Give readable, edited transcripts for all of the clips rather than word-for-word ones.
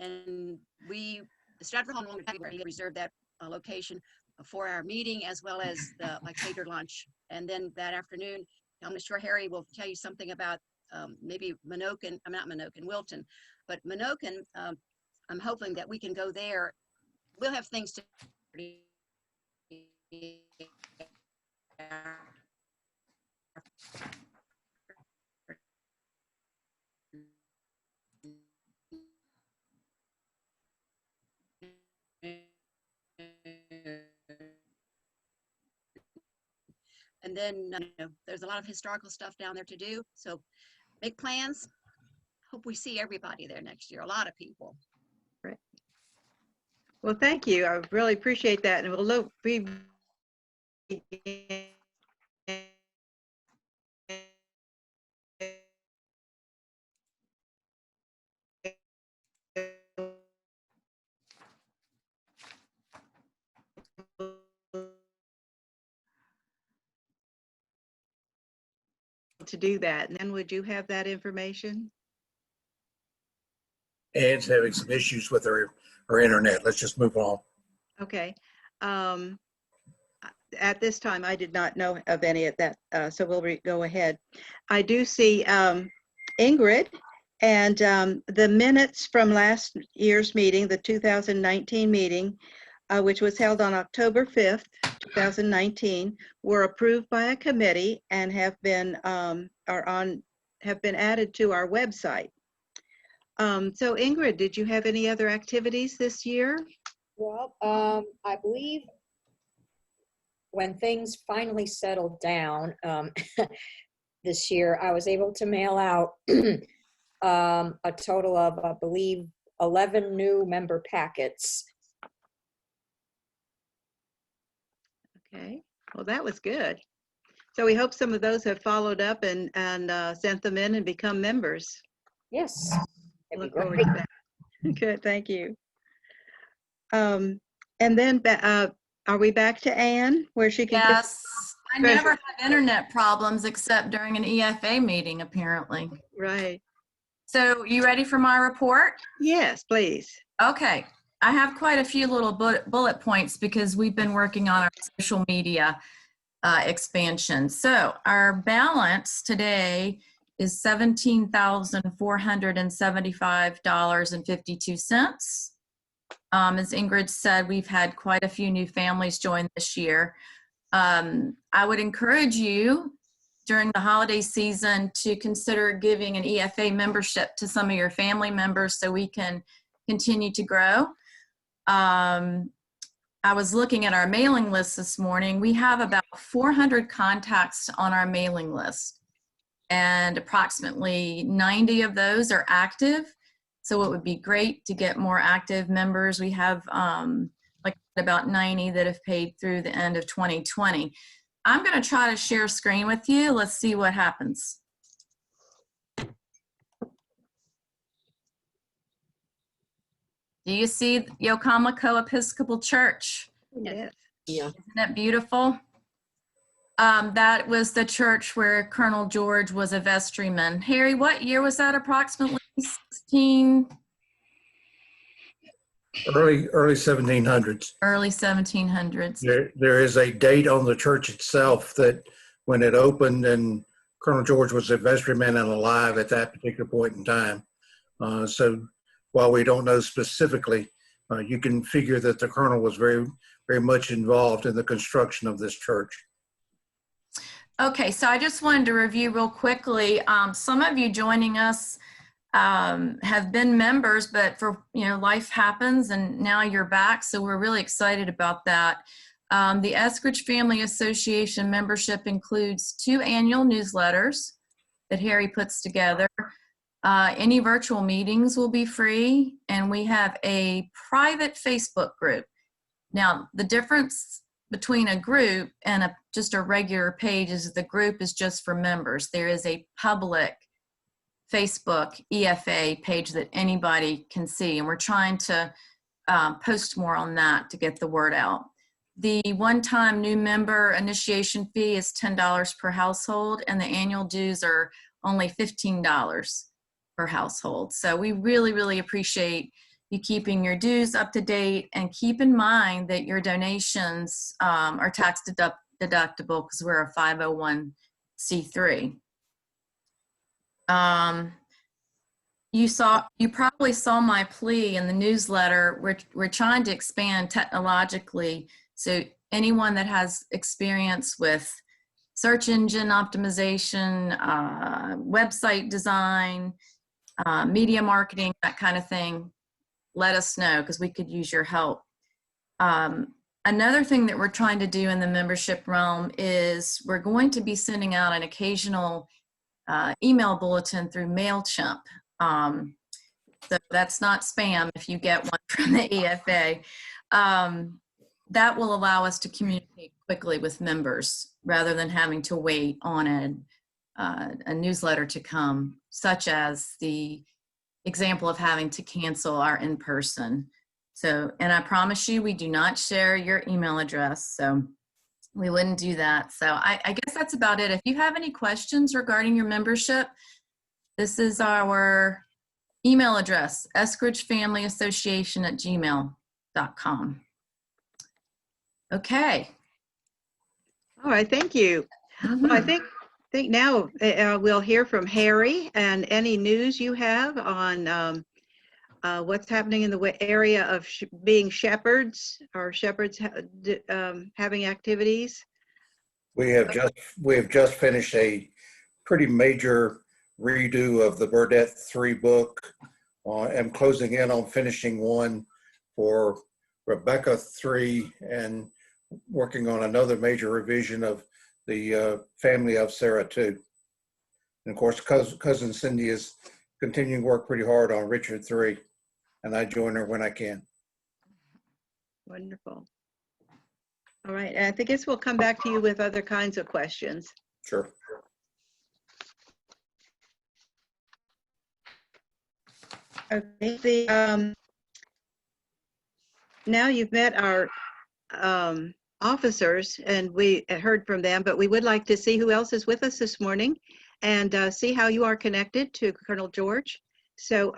and the Stratford Home reserved that location for our meeting, as well as the catered lunch. And then that afternoon, I'm sure Harry will tell you something about maybe Minokan, I'm not Minokan, Wilton, but Minokan, I'm hoping that we can go there. We'll have things to and then there's a lot of historical stuff down there to do. So make plans. Hope we see everybody there next year. A lot of people. Right. Well, thank you. I really appreciate that. And we'll be to do that. And then would you have that information? Ann's having some issues with her internet. Let's just move on. Okay. At this time, I did not know of any of that, so we'll go ahead. I do see Ingrid, and the minutes from last year's meeting, the 2019 meeting, which was held on October 5th, 2019, were approved by a committee and have been added to our website. So Ingrid, did you have any other activities this year? Well, I believe when things finally settled down this year, I was able to mail out a total of, I believe, 11 new member packets. Okay, well, that was good. So we hope some of those have followed up and sent them in and become members. Yes. Look forward to that. Good, thank you. And then are we back to Ann, where she can? Yes, I never have internet problems except during an EFA meeting, apparently. Right. So you ready for my report? Yes, please. Okay. I have quite a few little bullet points because we've been working on our social media expansion. So our balance today is $17,475.52. As Ingrid said, we've had quite a few new families join this year. I would encourage you during the holiday season to consider giving an EFA membership to some of your family members so we can continue to grow. I was looking at our mailing list this morning. We have about 400 contacts on our mailing list, and approximately 90 of those are active. So it would be great to get more active members. We have like about 90 that have paid through the end of 2020. I'm going to try to share screen with you. Let's see what happens. Do you see Yokamako Episcopal Church? Yes. Yeah. Isn't that beautiful? That was the church where Colonel George was a vestryman. Harry, what year was that approximately? 16? Early 1700s. Early 1700s. There is a date on the church itself that when it opened and Colonel George was a vestryman and alive at that particular point in time. So while we don't know specifically, you can figure that the colonel was very, very much involved in the construction of this church. Okay, so I just wanted to review real quickly. Some of you joining us have been members, but for life happens and now you're back, so we're really excited about that. The Eskridge Family Association membership includes 2 annual newsletters that Harry puts together. Any virtual meetings will be free, and we have a private Facebook group. Now, the difference between a group and just a regular page is the group is just for members. There is a public Facebook EFA page that anybody can see, and we're trying to post more on that to get the word out. The one-time new member initiation fee is $10 per household, and the annual dues are only $15 per household. So we really, really appreciate you keeping your dues up to date, and keep in mind that your donations are tax deductible because we're a 501c3. You probably saw my plea in the newsletter. We're trying to expand technologically, so anyone that has experience with search engine optimization, website design, media marketing, that kind of thing, let us know because we could use your help. Another thing that we're trying to do in the membership realm is we're going to be sending out an occasional email bulletin through MailChimp. So that's not spam if you get one from the EFA. That will allow us to communicate quickly with members rather than having to wait on a newsletter to come, such as the example of having to cancel our in-person. So, and I promise you, we do not share your email address, so we wouldn't do that. So I guess that's about it. If you have any questions regarding your membership, this is our email address, eskridgefamilyassociation@gmail.com. Okay. All right, thank you. Well, I think now we'll hear from Harry and any news you have on what's happening in the area of being shepherds or shepherds having activities. We have just finished a pretty major redo of the Burdette 3 book. I'm closing in on finishing one for Rebecca 3 and working on another major revision of the family of Sarah 2. And of course, cousin Cindy is continuing to work pretty hard on Richard 3, and I join her when I can. Wonderful. All right, and I guess we'll come back to you with other kinds of questions. Sure. Okay, now you've met our officers and we heard from them, but we would like to see who else is with us this morning and see how you are connected to Colonel George. So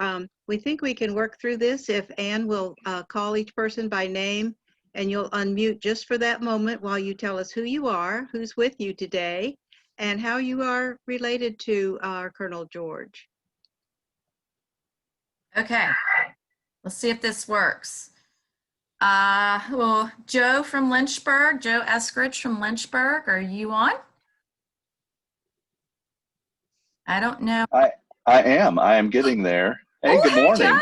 we think we can work through this if Anne will call each person by name, and you'll unmute just for that moment while you tell us who you are, who's with you today, and how you are related to our Colonel George. Okay, let's see if this works. Well, Joe from Lynchburg, Joe Eskridge from Lynchburg, are you on? I don't know. I am. I am getting there. Hey, good morning. Joe!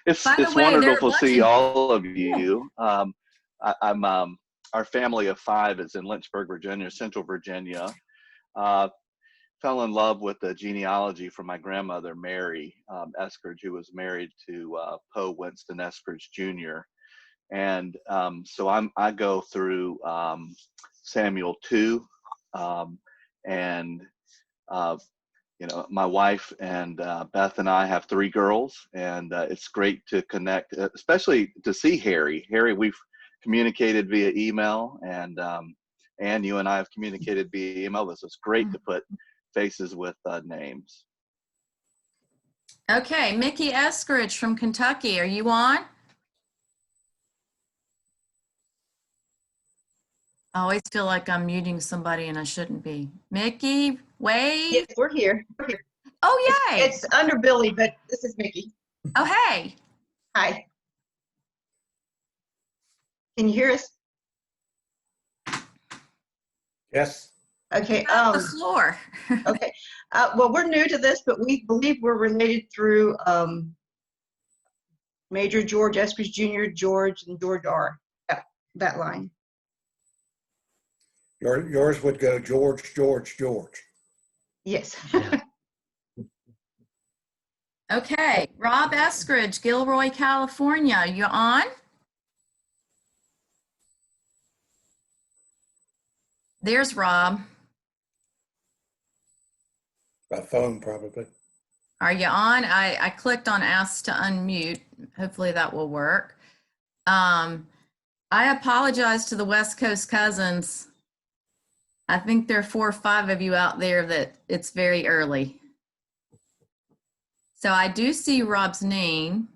It's By the way, wonderful to see watching. all of you. I'm our family of 5 is in Lynchburg, Virginia, Central Virginia. Fell in love with the genealogy from my grandmother, Mary Eskridge, who was married to Poe Winston Eskridge Jr. And so I go through Samuel 2, and you know, my wife and Beth and I have 3 girls, and it's great to connect, especially to see Harry. Harry, we've communicated via email, and you and I have communicated via email. This is great to put faces with names. Okay, Mickey Eskridge from Kentucky, are you on? I always feel like I'm muting somebody and I shouldn't be. Mickey, wave. Yes, we're here. We're here. Oh, yay. It's under Billy, but this is Mickey. Oh, hey. Hi. Can you hear us? Yes. Okay. The floor. Okay. Well, we're new to this, but we believe we're related through Major George Eskridge Jr., George, and George R. That line. Yours would go George, George, George. Yes. Okay, Rob Eskridge, Gilroy, California, you on? There's Rob. By phone, probably. Are you on? I clicked on ask to unmute. Hopefully that will work. I apologize to the West Coast cousins. I think there are 4 or 5 of you out there that it's very early. So I do see Rob's name.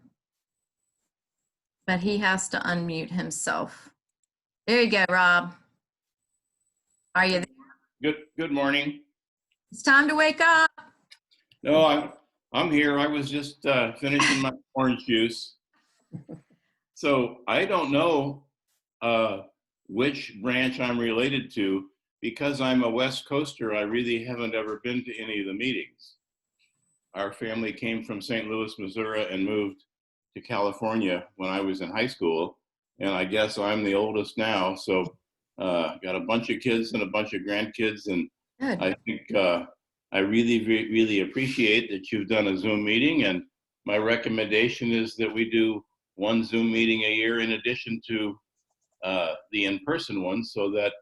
but he has to unmute himself. There you go, Rob. Are you there? Good morning. It's time to wake up. No, I'm here. I was just finishing my orange juice. So I don't know which branch I'm related to. Because I'm a West Coaster, I really haven't ever been to any of the meetings. Our family came from St. Louis, Missouri, and moved to California when I was in high school. And I guess I'm the oldest now. So got a bunch of kids and a bunch of grandkids. And Good. I think I really appreciate that you've done a Zoom meeting. And my recommendation is that we do one Zoom meeting a year in addition to the in-person one, so that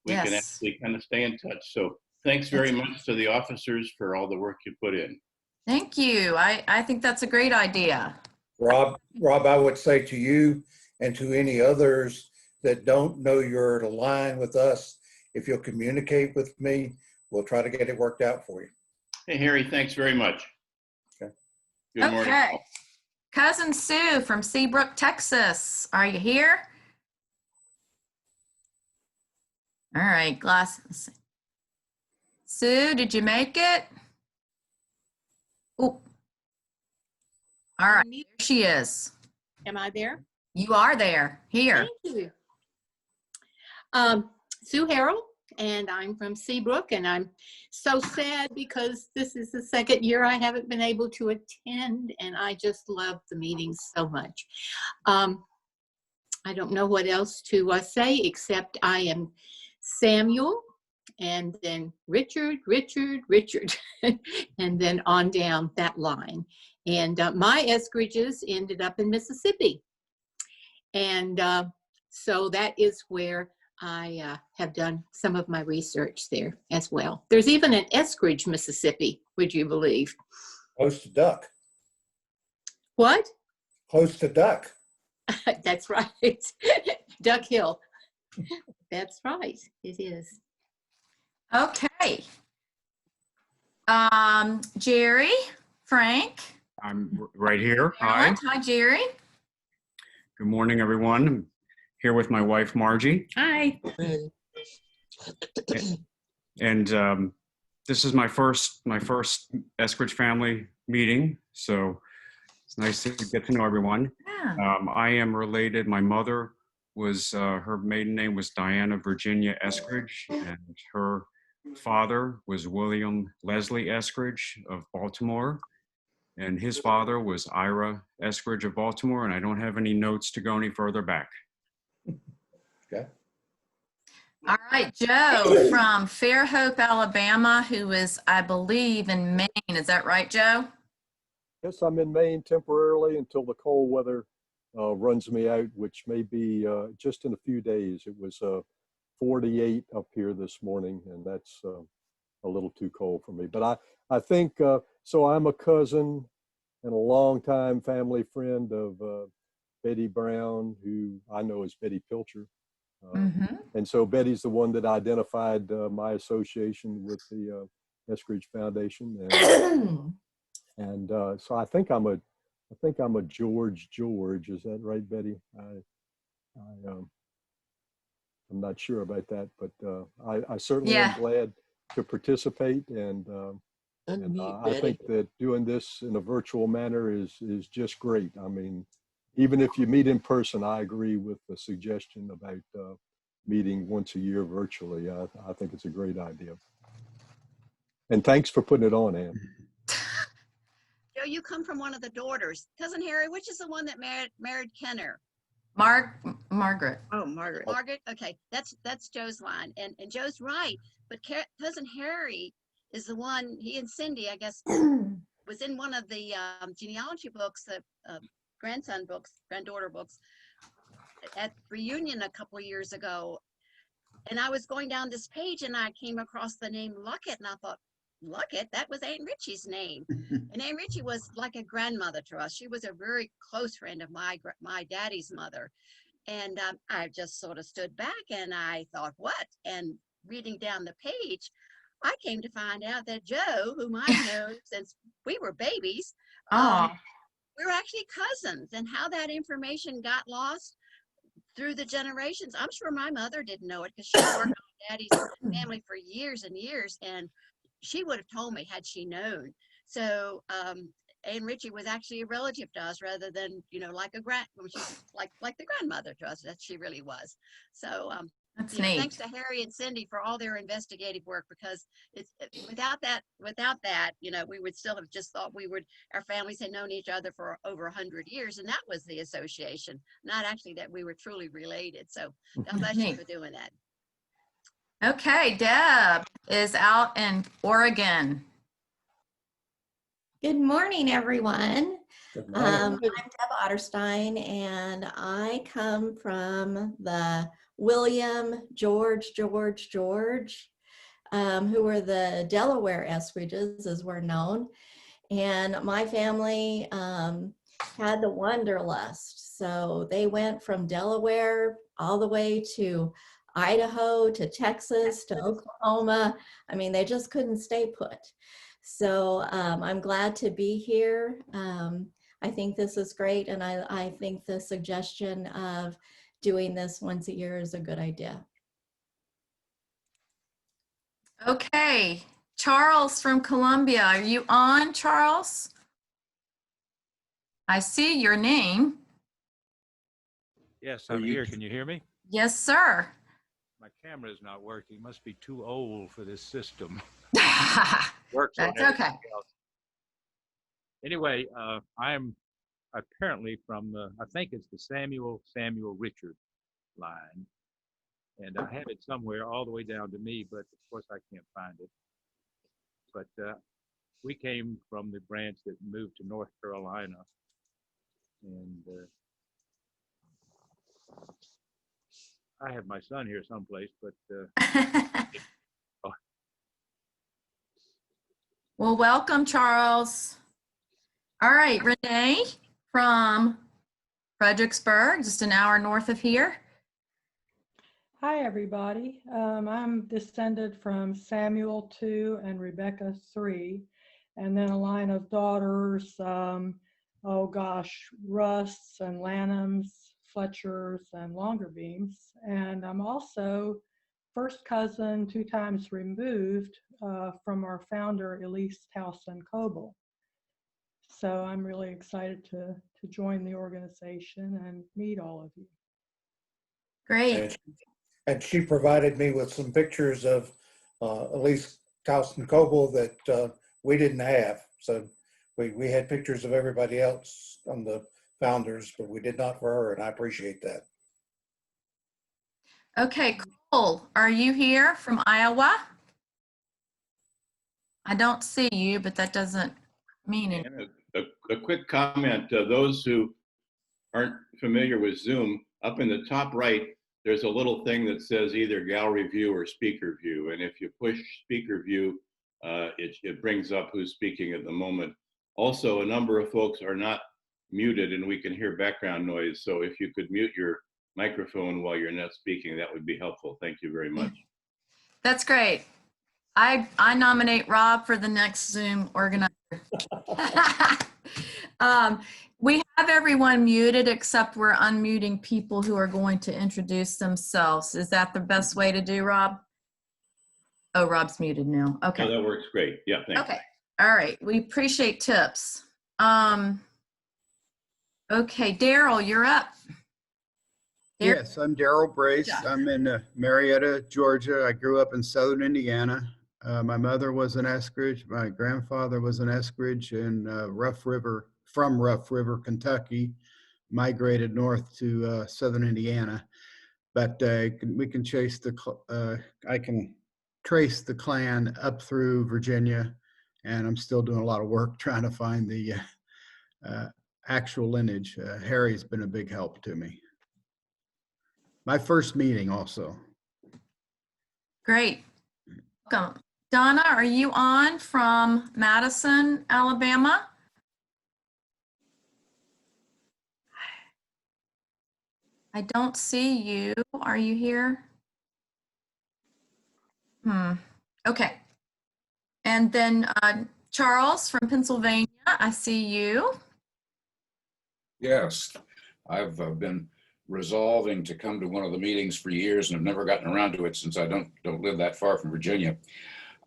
we can Yes. actually kind of stay in touch. So thanks very much to the officers for all the work you put in. Thank you. I think that's a great idea. Rob, I would say to you and to any others that don't know you're aligned with us, if you'll communicate with me, we'll try to get it worked out for you. Hey, Harry, thanks very much. Okay. Good morning. Okay. Cousin Sue from Seabrook, Texas. Are you here? All right, glasses. Sue, did you make it? Oh. All right, there she is. Am I there? You are there. Here. Thank you. Sue Harrell, and I'm from Seabrook, and I'm so sad because this is the second year I haven't been able to attend, and I just love the meetings so much. I don't know what else to say, except I am Samuel, and then Richard, and then on down that line. And my Eskridges ended up in Mississippi. And so that is where I have done some of my research there as well. There's even an Eskridge, Mississippi, would you believe? Close to Duck. What? Close to Duck. That's right. Duck Hill. That's right. It is. Okay. Jerry, Frank. I'm right here. Hi. Marilyn. Hi, Jerry. Good morning, everyone. I'm here with my wife, Margie. Hi. And this is my first Eskridge family meeting. So it's nice to get to know everyone. Yeah. I am related. My mother was, her maiden name was Diana Virginia Eskridge, and her father was William Leslie Eskridge of Baltimore. And his father was Ira Eskridge of Baltimore, and I don't have any notes to go any further back. Okay. All right, Joe from Fairhope, Alabama, who is, I believe, in Maine. Is that right, Joe? Yes, I'm in Maine temporarily until the cold weather runs me out, which may be just in a few days. It was 48 up here this morning, and that's a little too cold for me. But I think, so I'm a cousin and a longtime family friend of Betty Brown, who I know as Betty Pilcher. And so Betty's the one that identified my association with the Eskridge Foundation. And so I think I'm a George. Is that right, Betty? I'm not sure about that, but I certainly am glad to participate, and I think that doing this in a virtual manner is just great. I mean, even if you meet in person, I agree with the suggestion about meeting once a year virtually. I think it's a great idea. And thanks for putting it on, Ann. Joe, you come from one of the daughters. Cousin Harry, which is the one that married Kenner? Margaret. Oh, Margaret. Margaret. Okay, that's Joe's line, and Joe's right. But Cousin Harry is the one. He and Cindy, I guess, was in one of the genealogy books, the granddaughter books, at reunion a couple of years ago. And I was going down this page, and I came across the name Luckett, and I thought, Luckett, that was Aunt Richie's name. And Aunt Richie was like a grandmother to us. She was a very close friend of my daddy's mother. And I just sort of stood back and I thought, what? And reading down the page, I came to find out that Joe, whom I've known since we were babies, we were actually cousins, and how that information got lost through the generations. I'm sure my mother didn't know it because she worked on Daddy's family for years and years, and she would have told me had she known. So, Anne Ritchie was actually a relative to us rather than, you know, like a she's like the grandmother to us that she really was. So, That's you know, neat. thanks to Harry and Cindy for all their investigative work, because without that, you know, we would still have just thought our families had known each other for over 100 years, and that was the association, not actually that we were truly related. So God bless you for doing that. Okay, Deb is out in Oregon. Good morning, everyone. Good morning. I'm Deb Otterstein, and I come from the William, George, who were the Delaware Eskridges, as we're known. And my family had the wanderlust. So they went from Delaware all the way to Idaho, to Texas, to Oklahoma. I mean, they just couldn't stay put. So I'm glad to be here. I think this is great, and I think the suggestion of doing this once a year is a good idea. Okay, Charles from Columbia. Are you on, Charles? I see your name. Yes, I'm here. Can you hear me? Yes, sir. My camera is not working. Must be too old for this system. Works on everything else. Anyway, I'm apparently from I think it's the Samuel Richard line, and I have it somewhere all the way down to me, but of course I can't find it. But we came from the branch that moved to North Carolina, and I have my son here someplace, but well, welcome, Charles. All right, Renee from Fredericksburg, just an hour north of here. Hi, everybody. I'm descended from Samuel II and Rebecca III, and then a line of daughters, Rusts and Lanhams, Fletchers, and Longerbeams. And I'm also first cousin, 2 times removed, from our founder, Elise Towson Coble. So I'm really excited to join the organization and meet all of you. Great. And she provided me with some pictures of Elise Towson Coble that we didn't have. So we had pictures of everybody else on the founders, but we did not for her, and I appreciate that. Okay, Cole, are you here from Iowa? I don't see you, but that doesn't mean anything. A quick comment, those who aren't familiar with Zoom, up in the top right, there's a little thing that says either gallery view or speaker view. And if you push speaker view, it brings up who's speaking at the moment. Also, a number of folks are not muted and we can hear background noise. So if you could mute your microphone while you're not speaking, that would be helpful. Thank you very much. That's great. I nominate Rob for the next Zoom organizer. We have everyone muted except we're unmuting people who are going to introduce themselves. Is that the best way to do, Rob? Oh, Rob's muted now. Okay. No, that works great. Yeah, thanks. Okay. All right. We appreciate tips. Okay, Daryl, you're up. Yes, I'm Daryl Brace. I'm in Marietta, Georgia. I grew up in southern Indiana. My mother was an Eskridge. My grandfather was an Eskridge in from Rough River, Kentucky, migrated north to southern Indiana. But we can chase I can trace the clan up through Virginia, and I'm still doing a lot of work trying to find the actual lineage. Harry's been a big help to me. My first meeting also. Great. Welcome. Donna, are you on from Madison, Alabama? I don't see you. Are you here? Okay. And then Charles from Pennsylvania, I see you. Yes, I've been resolving to come to one of the meetings for years and have never gotten around to it since I don't live that far from Virginia.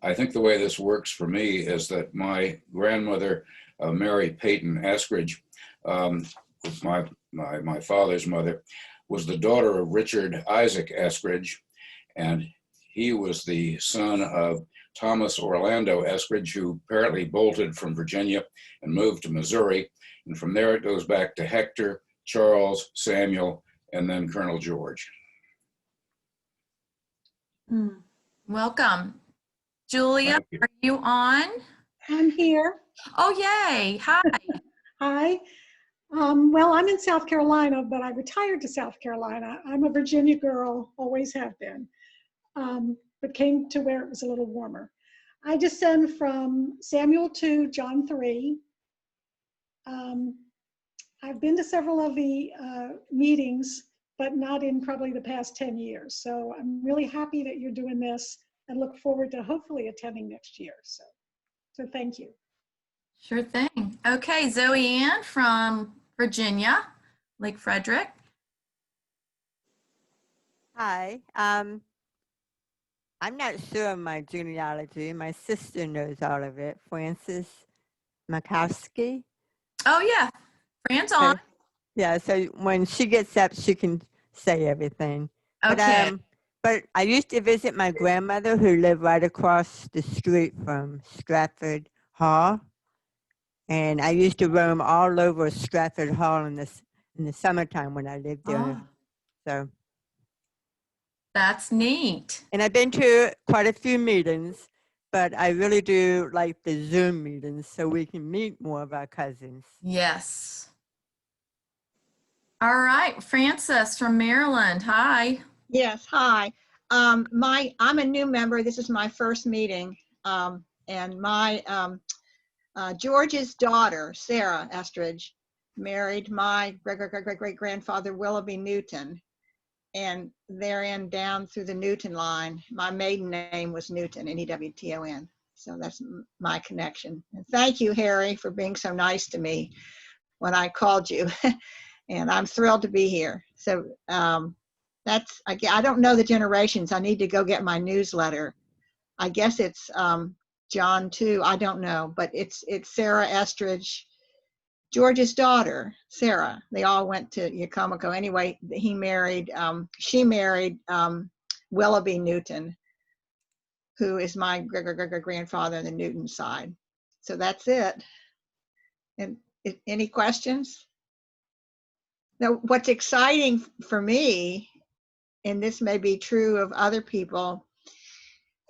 I think the way this works for me is that my grandmother, Mary Peyton Eskridge, my father's mother, was the daughter of Richard Isaac Eskridge, and he was the son of Thomas Orlando Eskridge, who apparently bolted from Virginia and moved to Missouri. And from there it goes back to Hector, Charles, Samuel, and then Colonel George. Welcome. Julia, are you on? I'm here. Oh, yay. Hi. Hi. Well, I'm in South Carolina, but I retired to South Carolina. I'm a Virginia girl, always have been, but came to where it was a little warmer. I descend from Samuel 2, John 3. I've been to several of the meetings, but not in probably the past 10 years. So I'm really happy that you're doing this and look forward to hopefully attending next year. So thank you. Sure thing. Okay, Zoe Ann from Virginia, Lake Frederick. Hi. I'm not sure of my genealogy. My sister knows all of it, Frances Makowski. Oh, yeah. Fran's on. Yeah, so when she gets up, she can say everything. Okay. But I used to visit my grandmother who lived right across the street from Stratford Hall. And I used to roam all over Stratford Hall in the summertime when I lived there. Oh. So That's neat. And I've been to quite a few meetings, but I really do like the Zoom meetings so we can meet more of our cousins. Yes. All right, Frances from Maryland. Hi. Yes, hi. I'm a new member. This is my first meeting. And George's daughter, Sarah Estridge, married my great-great-great-great-grandfather, Willoughby Newton. And therein down through the Newton line, my maiden name was Newton, N-E-W-T-O-N. So that's my connection. And thank you, Harry, for being so nice to me when I called you. And I'm thrilled to be here. So I don't know the generations. I need to go get my newsletter. I guess it's John too. I don't know, but it's Sarah Estridge, George's daughter, Sarah. They all went to Yacomico. Anyway, she married Willoughby Newton, who is my great-great-great-grandfather on the Newton side. So that's it. And any questions? Now, what's exciting for me, and this may be true of other people,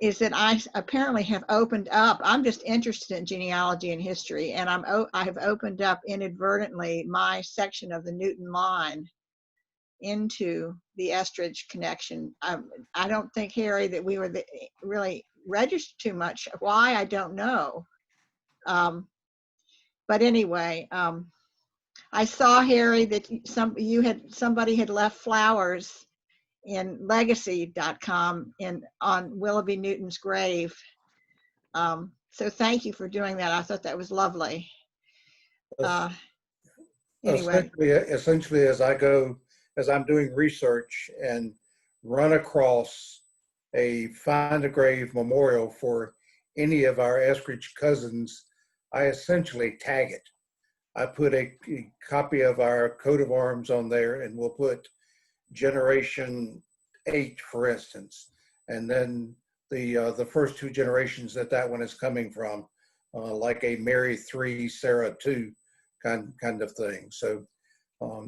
is that I apparently have opened up. I'm just interested in genealogy and history, and I have opened up inadvertently my section of the Newton line into the Estridge connection. I don't think, Harry, that we were really registered too much. Why, I don't know. But anyway, I saw, Harry, that somebody had left flowers in legacy.com on Willoughby Newton's grave. So thank you for doing that. I thought that was lovely. Anyway. Essentially, as I'm doing research and run across a Find a Grave memorial for any of our Eskridge cousins, I essentially tag it. I put a copy of our coat of arms on there, and we'll put generation 8, for instance, and then the first 2 generations that one is coming from, like a Mary 3, Sarah 2 kind of thing. So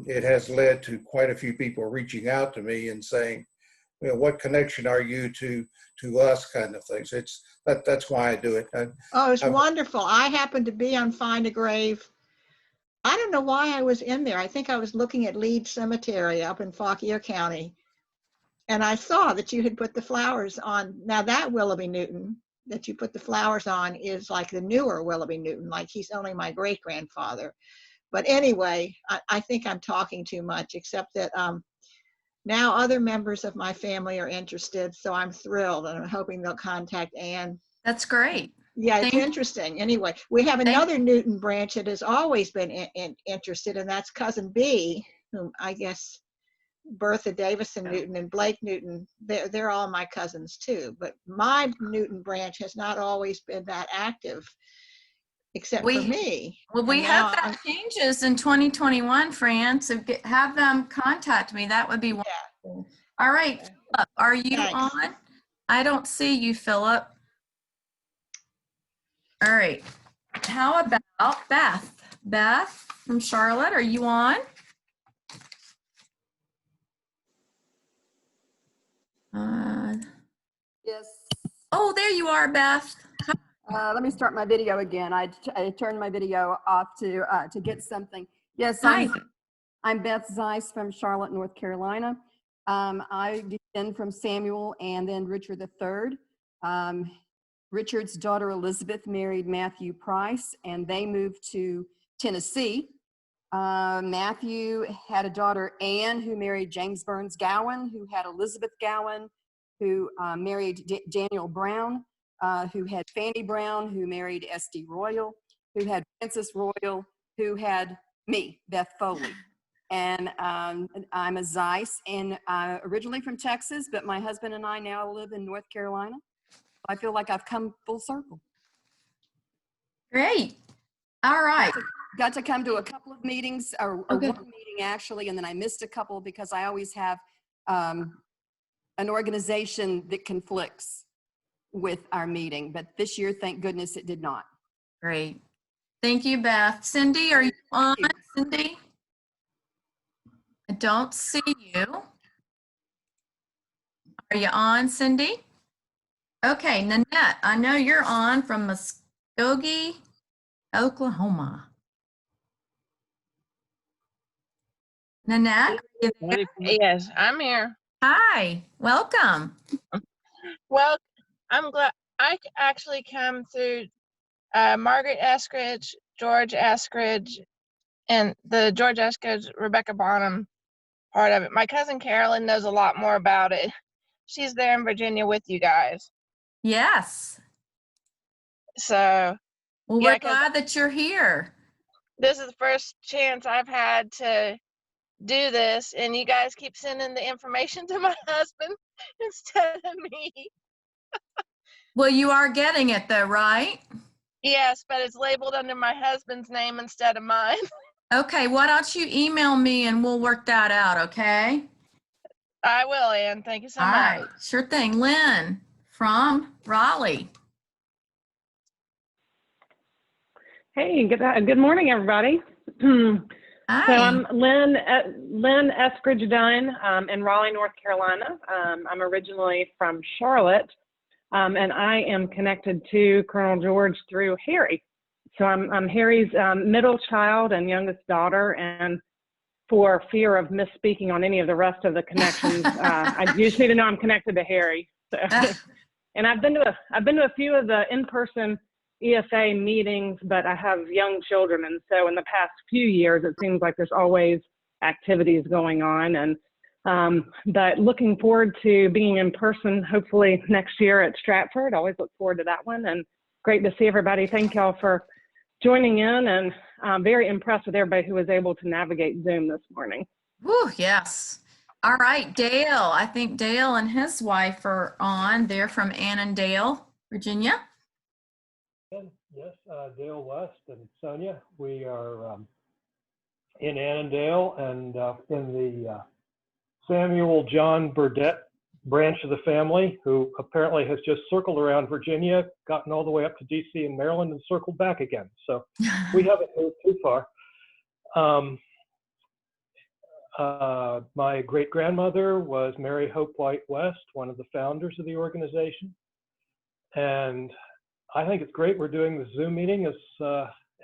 it has led to quite a few people reaching out to me and saying, what connection are you to us, kind of things. That's why I do it. It's wonderful. I happened to be on Find a Grave. I don't know why I was in there. I think I was looking at Leeds Cemetery up in Fauquier County. And I saw that you had put the flowers on. Now that Willoughby Newton that you put the flowers on is like the newer Willoughby Newton, like he's only my great-grandfather. But anyway, I think I'm talking too much, except that now other members of my family are interested. So I'm thrilled, and I'm hoping they'll contact Anne. That's great. Yeah, it's Thank- interesting. Anyway, we have another Newton branch that has always been interested, and that's cousin B, whom I guess Bertha Davison Newton and Blake Newton, they're all my cousins too. But my Newton branch has not always been that active, except for me. Well, we And have now that changes in 2021, Fran, so have them contact me. That would be wonderful. All right, Philip, are you Thanks. on? I don't see you, Philip. All right. How about Beth? Beth from Charlotte, are you on? Yes. Oh, there you are, Beth. Let me start my video again. I turned my video off to get something. Yes, Hi. I'm Beth Zeiss from Charlotte, North Carolina. I descend from Samuel and then Richard III. Richard's daughter Elizabeth married Matthew Price, and they moved to Tennessee. Matthew had a daughter, Anne, who married James Burns Gowan, who had Elizabeth Gowan, who married Daniel Brown, who had Fanny Brown, who married S.D. Royal, who had Francis Royal, who had me, Beth Foley. And I'm a Zeiss, and originally from Texas, but my husband and I now live in North Carolina. I feel like I've come full circle. Great. All right. Got to come to a couple of meetings, or one meeting actually, and then I missed a couple because I always have an organization that conflicts with our meeting. But this year, thank goodness it did not. Great. Thank you, Beth. Cindy, are you on? Cindy? I don't see you. Are you on, Cindy? Okay, Nanette, I know you're on from Muskogee, Oklahoma. Nanette? are you there? Yes, I'm here. Hi, welcome. Well, I'm glad I actually come through Margaret Eskridge, George Eskridge, and the George Eskridge, Rebecca Bonham part of it. My cousin Carolyn knows a lot more about it. She's there in Virginia with you guys. Yes. So, well, yeah, we're glad that you're here. This is the first chance I've had to do this, and you guys keep sending the information to my husband instead of me. Well, you are getting it though, right? Yes, but it's labeled under my husband's name instead of mine. Okay, why don't you email me and we'll work that out, okay? I will, Ann. Thank you so All much. right, sure thing. Lynn from Raleigh. Hey, good morning, everybody. Hi. So I'm Lynn Eskridge Dunn in Raleigh, North Carolina. I'm originally from Charlotte, and I am connected to Colonel George through Harry. So I'm Harry's middle child and youngest daughter, and for fear of misspeaking on any of the rest of the connections, I just need to know I'm connected to Harry. So, and I've been to a few of the in-person EFA meetings, but I have young children, and so in the past few years, it seems like there's always activities going on. And but looking forward to being in person, hopefully next year at Stratford. Always look forward to that one, and great to see everybody. Thank y'all for joining in, and I'm very impressed with everybody who was able to navigate Zoom this morning. Woo, yes. All right, Dale. I think Dale and his wife are on. They're from Annandale, Virginia. Yes, Dale West and Sonia. We are in Annandale and in the Samuel John Burdett branch of the family, who apparently has just circled around Virginia, gotten all the way up to DC and Maryland, and circled back again. So we haven't moved too far. My great-grandmother was Mary Hope White West, one of the founders of the organization. And I think it's great we're doing the Zoom meeting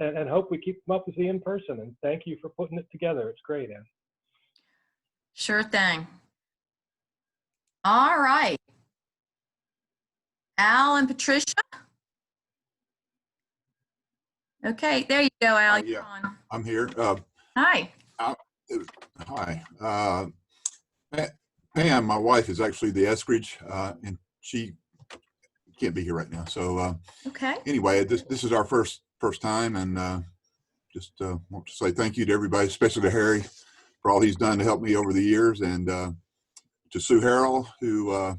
and hope we keep them up with the in-person. And thank you for putting it together. It's great, Ann. Sure thing. All right. Al and Patricia. Okay, there you go, Al. Yeah, I'm here. Hi. Hi. Pam, my wife, is actually the Eskridge, and she can't be here right now. So Okay. anyway, this is our first time, and just want to say thank you to everybody, especially to Harry for all he's done to help me over the years, and to Sue Harrell, who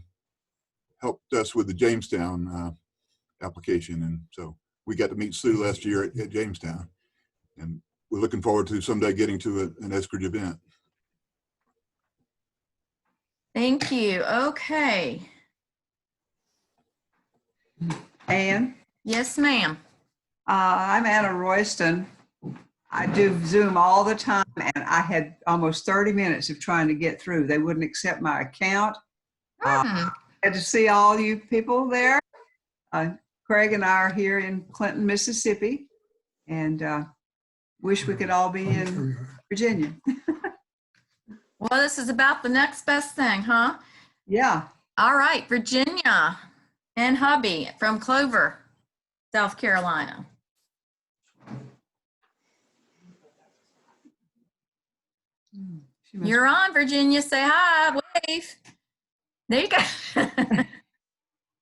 helped us with the Jamestown application. And so we got to meet Sue last year at Jamestown, and we're looking forward to someday getting to an Eskridge event. Thank you. Okay. Ann? Yes, ma'am. I'm Anna Royston. I do Zoom all the time, and I had almost 30 minutes of trying to get through. They wouldn't accept my account. I had to see all you people there. Craig and I are here in Clinton, Mississippi, and wish we could all be in Virginia. Well, this is about the next best thing, huh? Yeah. All right, Virginia and hubby from Clover, South Carolina. You're on, Virginia. Say hi, wave. There you go.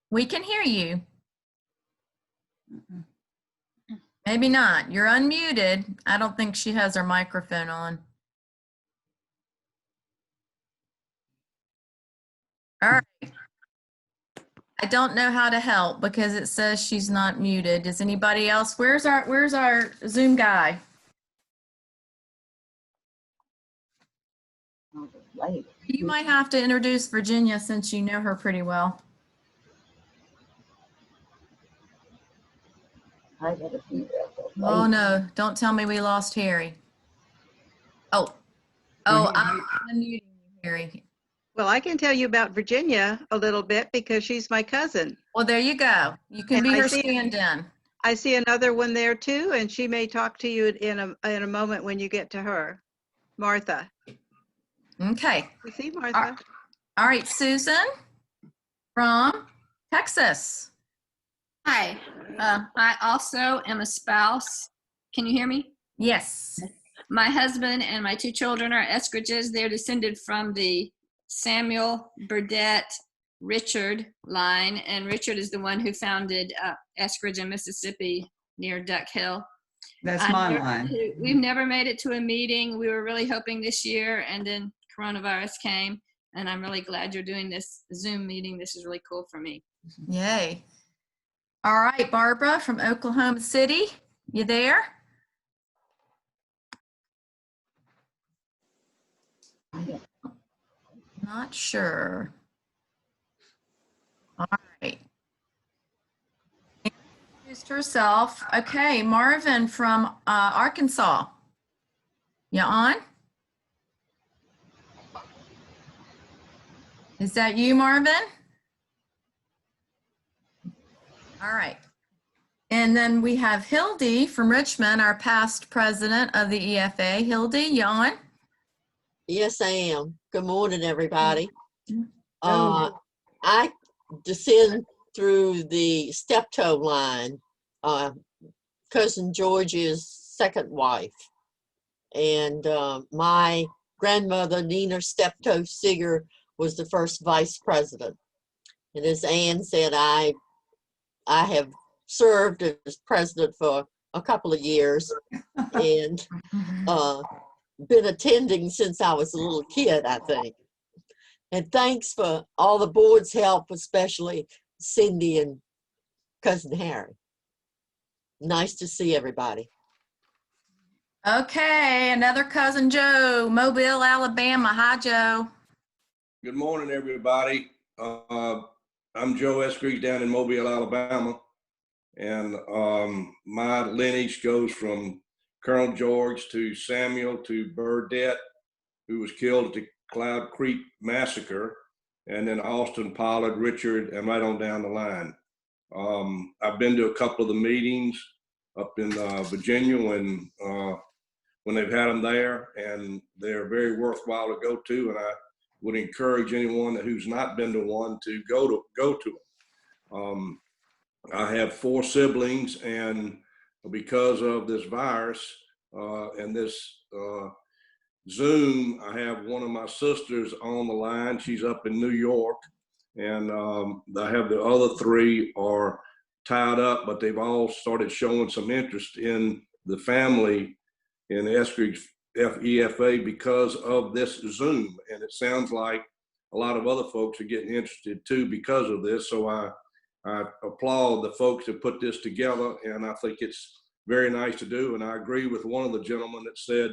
We can hear you. Maybe not. You're unmuted. I don't think she has her microphone on. All right. I don't know how to help because it says she's not muted. Does anybody else? Where's our Zoom guy? You might have to introduce Virginia since you know her pretty well. Oh no, don't tell me we lost Harry. Oh, I'm unmuting you, Harry. Well, I can tell you about Virginia a little bit because she's my cousin. Well, there you go. You can be her stand-in. I see another one there too, and she may talk to you in a moment when you get to her. Martha. Okay. We see Martha. All right, Susan from Texas. Hi, I also am a spouse. Can you hear me? Yes. My husband and my 2 children are Eskridges. They're descended from the Samuel, Burdett, Richard line, and Richard is the one who founded Eskridge in Mississippi near Duck Hill. That's my line. We've never made it to a meeting. We were really hoping this year, and then coronavirus came, and I'm really glad you're doing this Zoom meeting. This is really cool for me. Yay. All right, Barbara from Oklahoma City, you there? Not sure. All right. Introduced herself. Okay, Marvin from Arkansas. You on? Is that you, Marvin? All right. And then we have Hildy from Richmond, our past president of the EFA. Hildy, you on? Yes, I am. Good morning, everybody. I descend through the steptoe line, cousin George's second wife. And my grandmother, Nina Steptoe Seeger, was the first vice president. And as Ann said, I have served as president for a couple of years and been attending since I was a little kid, I think. And thanks for all the board's help, especially Cindy and cousin Harry. Nice to see everybody. Okay, another cousin Joe, Mobile, Alabama. Hi, Joe. Good morning, everybody. I'm Joe Eskridge down in Mobile, Alabama. And my lineage goes from Colonel George to Samuel to Burdett, who was killed at the Cloud Creek Massacre, and then Austin, Pollard, Richard, and right on down the line. I've been to a couple of the meetings up in Virginia when they've had them there, and they're very worthwhile to go to, and I would encourage anyone who's not been to one to go to them. I have 4 siblings, and because of this virus and this Zoom, I have one of my sisters on the line. She's up in New York, And I have the other 3 are tied up, but they've all started showing some interest in the family in Eskridge EFA because of this Zoom. And it sounds like a lot of other folks are getting interested too because of this. So I applaud the folks that put this together, and I think it's very nice to do. And I agree with one of the gentlemen that said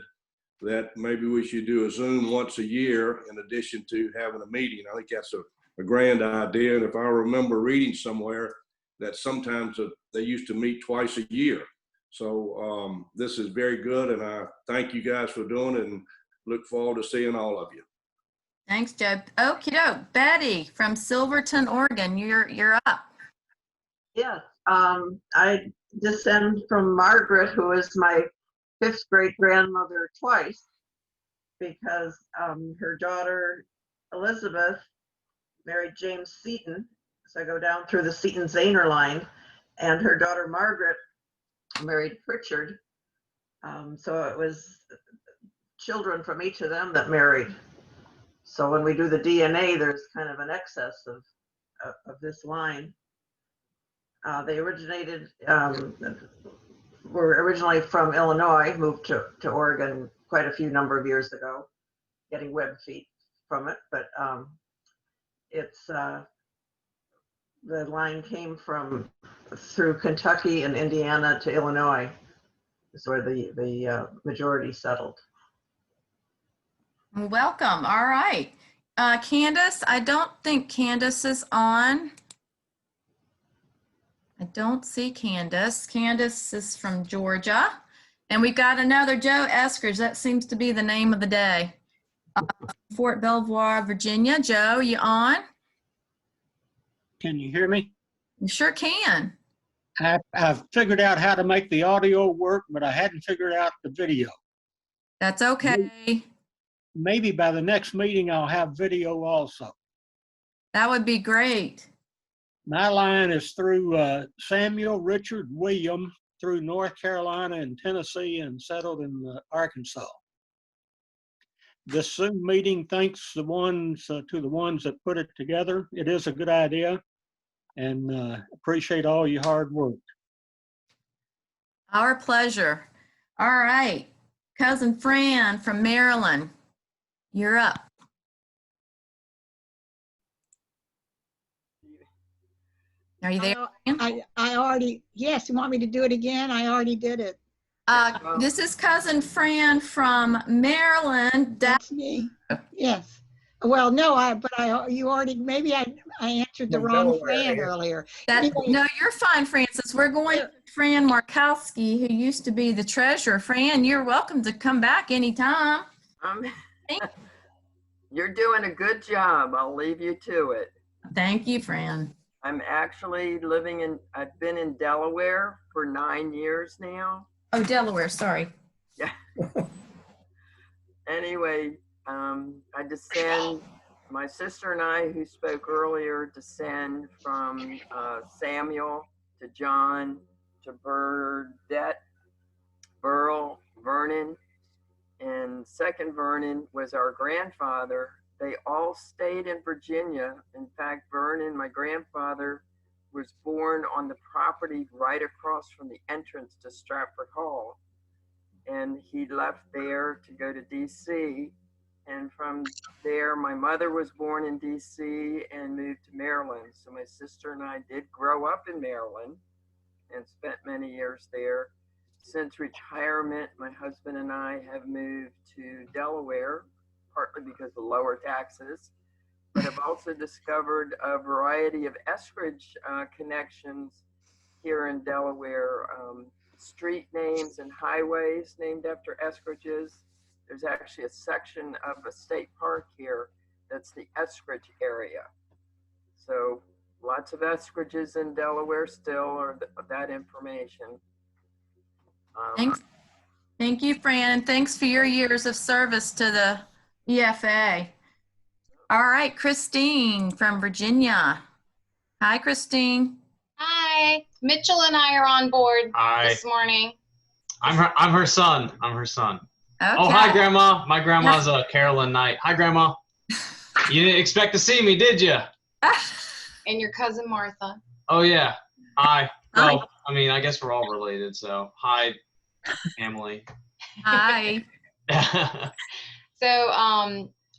that maybe we should do a Zoom once a year in addition to having a meeting. I think that's a grand idea. And if I remember reading somewhere that sometimes they used to meet twice a year. So this is very good, and I thank you guys for doing it and look forward to seeing all of you. Thanks, Joe. Okie doke. Betty from Silverton, Oregon, you're up. Yes, I descend from Margaret, who is my 5th great grandmother twice, because her daughter Elizabeth married James Seton. So I go down through the Seton-Zahner line, and her daughter Margaret married Pritchard. So it was children from each of them that married. So when we do the DNA, there's kind of an excess of this line. They originated, were originally from Illinois, moved to Oregon quite a few number of years ago, getting web feet from it. But it's the line came from through Kentucky and Indiana to Illinois, is where the majority settled. Welcome. All right. Candace, I don't think Candace is on. I don't see Candace. Candace is from Georgia. And we've got another Joe Eskridge. That seems to be the name of the day. Fort Belvoir, Virginia. Joe, you on? Can you hear me? You sure can. I've figured out how to make the audio work, but I hadn't figured out the video. That's okay. Maybe by the next meeting, I'll have video also. That would be great. My line is through Samuel Richard William through North Carolina and Tennessee and settled in Arkansas. This Zoom meeting, thanks to the ones that put it together. It is a good idea, and appreciate all your hard work. Our pleasure. All right. Cousin Fran from Maryland, you're up. Are you there? I already, yes, you want me to do it again? I already did it. This is Cousin Fran from Maryland. That's me. Yes. Well, no, you already, maybe I answered the wrong Fran earlier. Anyway. No, you're fine, Francis. We're going to Fran Markowski, who used to be the treasurer. Fran, you're welcome to come back anytime. You're doing a good job. I'll leave you to it. Thank you, Fran. I'm actually I've been in Delaware for 9 years now. Oh, Delaware, sorry. Yeah. Anyway, I descend, my sister and I, who spoke earlier, descend from Samuel to John to Burdette, Burl, Vernon, and second Vernon was our grandfather. They all stayed in Virginia. In fact, Vernon, my grandfather, was born on the property right across from the entrance to Stratford Hall. And he left there to go to DC. And from there, my mother was born in DC and moved to Maryland. So my sister and I did grow up in Maryland and spent many years there. Since retirement, my husband and I have moved to Delaware, partly because of lower taxes, but I've also discovered a variety of Eskridge connections here in Delaware, street names and highways named after Eskridges. There's actually a section of a state park here that's the Eskridge area. So lots of Eskridges in Delaware still, or that information. Thanks. Thank you, Fran, and thanks for your years of service to the EFA. All right, Christine from Virginia. Hi, Christine. Hi, Mitchell and I are on board this morning. I'm her son. I'm her son. Okay. Oh, hi, Grandma. My grandma's Carolyn Knight. Hi, Grandma. You didn't expect to see me, did you? And your cousin Martha. Oh yeah. Hi. Hi. Well, I mean, I guess we're all related, so hi, Emily. Hi. So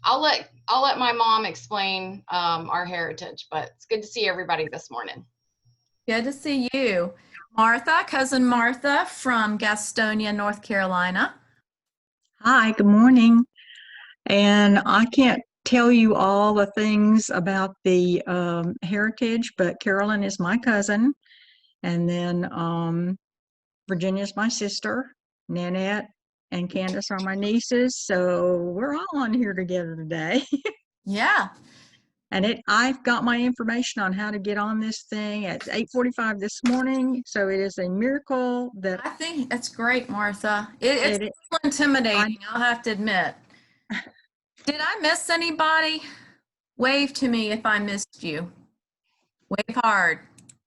I'll let my mom explain our heritage, but it's good to see everybody this morning. Good to see you. Martha, cousin Martha from Gastonia, North Carolina. Hi, good morning. And I can't tell you all the things about the heritage, but Carolyn is my cousin. And then Virginia's my sister. Nanette and Candace are my nieces. So we're all on here together today. Yeah. And I've got my information on how to get on this thing at 8:45 this morning. So it is a miracle that I think that's great, Martha. It's it- a little intimidating, I'll have to admit. Did I miss anybody? Wave to me if I missed you. Wave hard.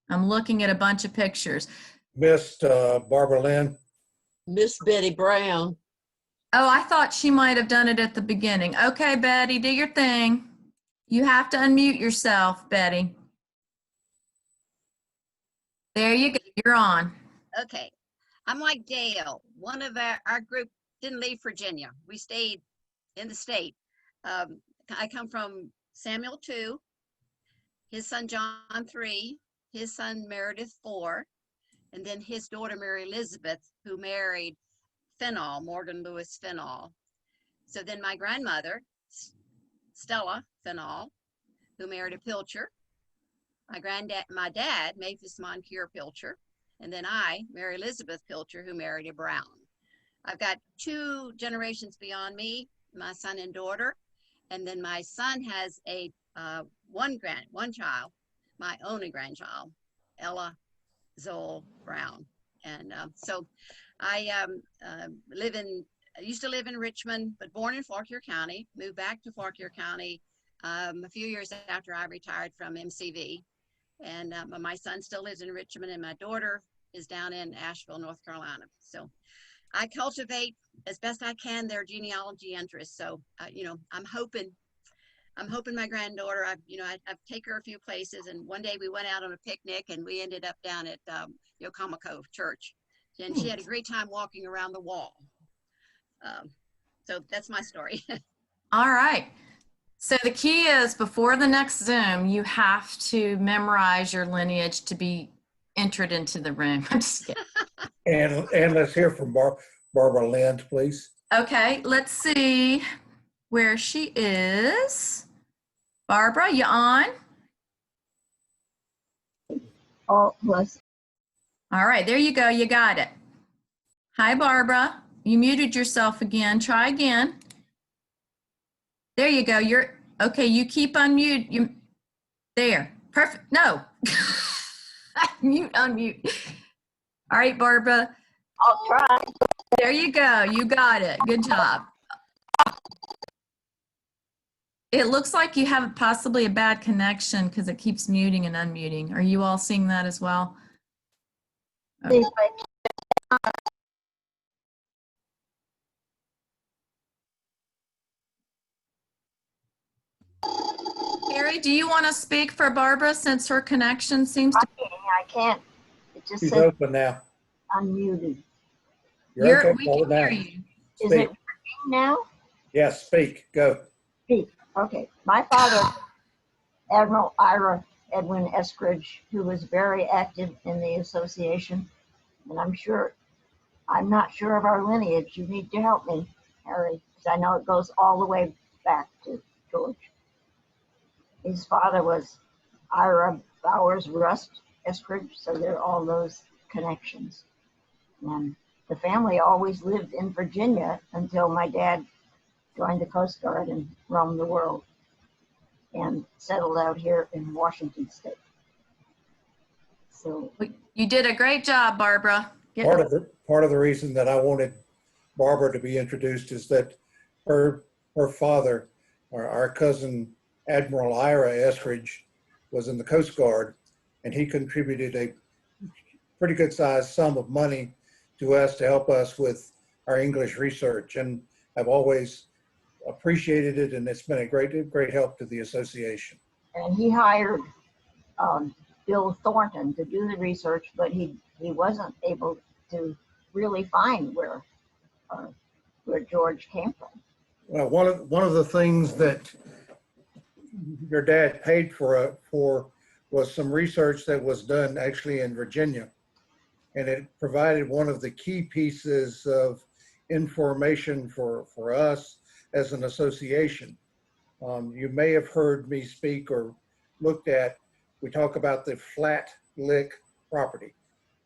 I'm looking at a bunch of pictures. Missed Barbara Lynn. Miss Betty Brown. Oh, I thought she might have done it at the beginning. Okay, Betty, do your thing. You have to unmute yourself, Betty. There you go. You're on. Okay. I'm like Dale. One of our group didn't leave Virginia. We stayed in the state. I come from Samuel 2, his son John 3, his son Meredith 4, and then his daughter Mary Elizabeth, who married Fennall, Morgan Lewis Fennall. So then my grandmother, Stella Fennall, who married a Pilcher. My dad, Mavis Moncure Pilcher, and then I, Mary Elizabeth Pilcher, who married a Brown. I've got 2 generations beyond me, my son and daughter, and then my son has a one child, my only grandchild, Ella Zoll Brown. And so I used to live in Richmond, but born in Fauquier County, moved back to Fauquier County a few years after I retired from MCV. And my son still lives in Richmond, and my daughter is down in Asheville, North Carolina. So I cultivate as best I can their genealogy interests. So I'm hoping my granddaughter. I've taken her a few places, and one day we went out on a picnic, and we ended up down at Yokamako Church, and she had a great time walking around the wall. So that's my story. All right. So the key is before the next Zoom, you have to memorize your lineage to be entered into the room. I'm just kidding. And let's hear from Barbara Lynn, please. Okay, let's see where she is. Barbara, you on? Oh, was. All right, there you go. You got it. Hi, Barbara. You muted yourself again. Try again. There you go. You're okay. You keep unmute. There. Perfect. No. Mute, unmute. All right, Barbara. I'll try. There you go. You got it. Good job. It looks like you have possibly a bad connection because it keeps muting and unmuting. Are you all seeing that as well? Okay. Carrie, do you want to speak for Barbara since her connection seems to be? I can't. It just She's says open now. unmuted. You're okay. We can now. hear you. Is it working now? Yes, speak. Go. Speak. Okay. My father, Admiral Ira Edwin Eskridge, who was very active in the association, and I'm not sure of our lineage. You need to help me, Harry, because I know it goes all the way back to George. His father was Ira Bowers Rust Eskridge, so there are all those connections. And the family always lived in Virginia until my dad joined the Coast Guard and roamed the world and settled out here in Washington State. So you did a great job, Barbara. Part of the reason that I wanted Barbara to be introduced is that her father, or our cousin Admiral Ira Eskridge, was in the Coast Guard, and he contributed a pretty good sized sum of money to us to help us with our English research. And I've always appreciated it, and it's been a great help to the association. and he hired Bill Thornton to do the research, but he wasn't able to really find where George came from. Well, one of the things that your dad paid for was some research that was done actually in Virginia, and it provided one of the key pieces of information for us as an association. You may have heard me speak or looked at, we talk about the Flat Lick property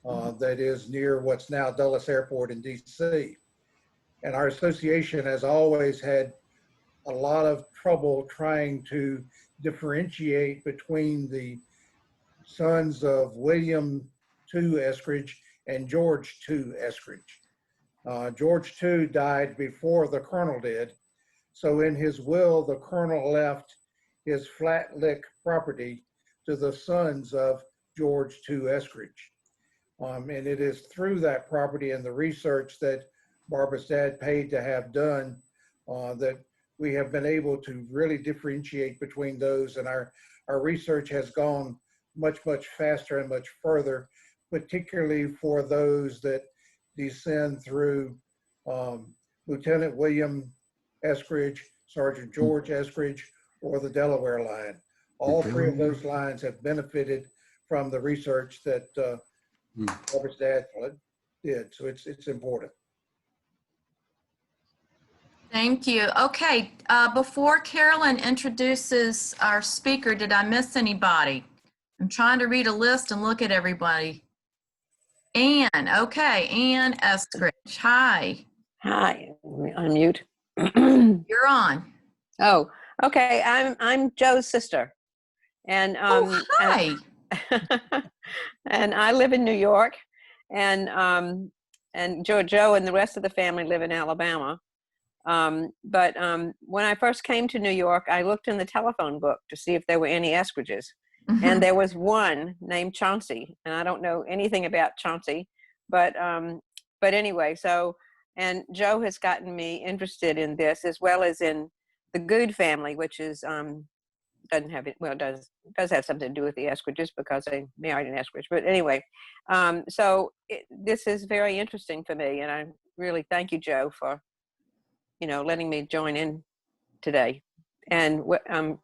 that is near what's now Dulles Airport in DC. And our association has always had a lot of trouble trying to differentiate between the sons of William II Eskridge and George II Eskridge. George II died before the colonel did. So in his will, the colonel left his Flat Lick property to the sons of George II Eskridge. And it is through that property and the research that Barbara's dad paid to have done that we have been able to really differentiate between those. And our research has gone much, much faster and much further, particularly for those that descend through Lieutenant William Eskridge, Sergeant George Eskridge, or the Delaware line. All three of those lines have benefited from the research that Barbara's dad did. So it's important. Thank you. Okay, before Carolyn introduces our speaker, did I miss anybody? I'm trying to read a list and look at everybody. Ann, okay, Ann Eskridge, hi. Hi, unmute. You're on. Oh, okay. I'm Joe's sister, and hi. and I live in New York, and Joe and the rest of the family live in Alabama. But when I first came to New York, I looked in the telephone book to see if there were any Eskridges, and there was one named Chauncey, and I don't know anything about Chauncey, but anyway, so. And Joe has gotten me interested in this, as well as in the Good family, which is doesn't have it. Well, it does have something to do with the Eskridges because they married an Eskridge. But anyway, so this is very interesting for me, and I really thank you, Joe, for letting me join in today. And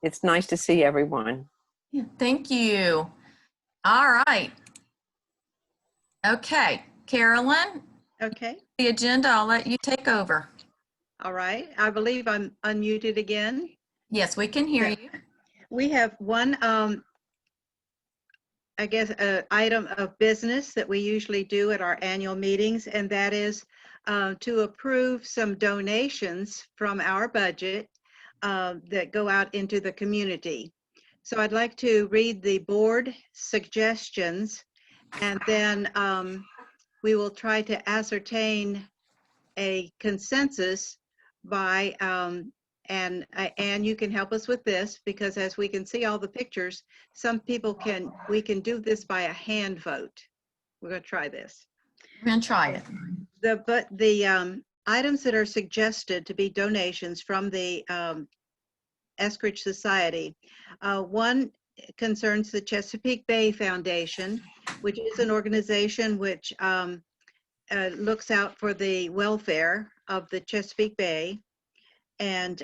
it's nice to see everyone. Yeah, thank you. All right. Okay, Carolyn. Okay. The agenda, I'll let you take over. All right. I believe I'm unmuted again. Yes, we can hear you. We have one, I guess, item of business that we usually do at our annual meetings, and that is to approve some donations from our budget that go out into the community. So I'd like to read the board suggestions, and then we will try to ascertain a consensus by, and you can help us with this, because as we can see all the pictures, some people we can do this by a hand vote. We're going to try this. We're going to try it. But the items that are suggested to be donations from the Eskridge Society, one concerns the Chesapeake Bay Foundation, which is an organization which looks out for the welfare of the Chesapeake Bay, and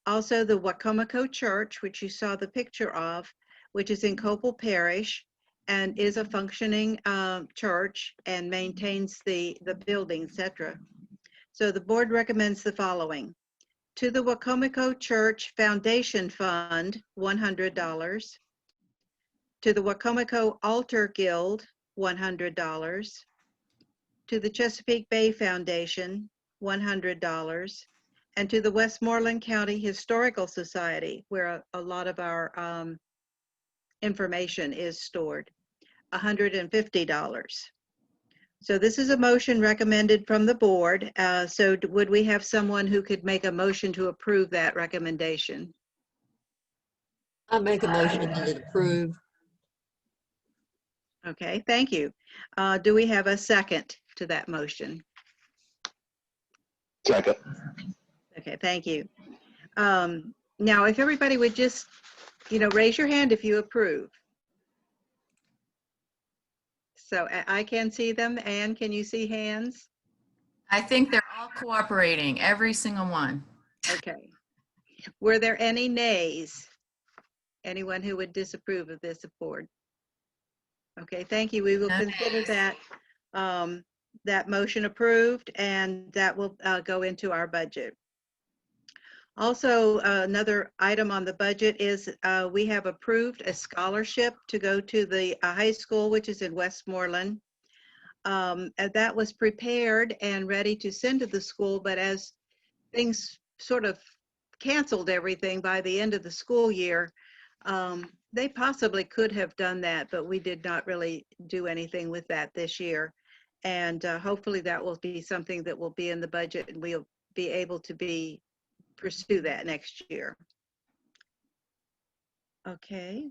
also the Wacomico Church, which you saw the picture of, which is in Copel Parish and is a functioning church and maintains the building, etc. So the board recommends the following: to the Wacomico Church Foundation Fund, $100. To the Wacomico Altar Guild, $100. To the Chesapeake Bay Foundation, $100. And to the Westmoreland County Historical Society, where a lot of our information is stored, $150. So this is a motion recommended from the board. So would we have someone who could make a motion to approve that recommendation? I make a motion to approve. Okay, thank you. Do we have a second to that motion? Second. Okay, thank you. Now, if everybody would just raise your hand if you approve. So I can see them. Anne, can you see hands? I think they're all cooperating, every single one. Okay. Were there any nays? Anyone who would disapprove of this board? Okay, thank you. We will consider that that motion approved, and that will go into our budget. Also, another item on the budget is we have approved a scholarship to go to the high school, which is in Westmoreland. And that was prepared and ready to send to the school, but as things sort of canceled everything by the end of the school year, they possibly could have done that, but we did not really do anything with that this year. And hopefully that will be something that will be in the budget, and we'll be able to pursue that next year. Okay.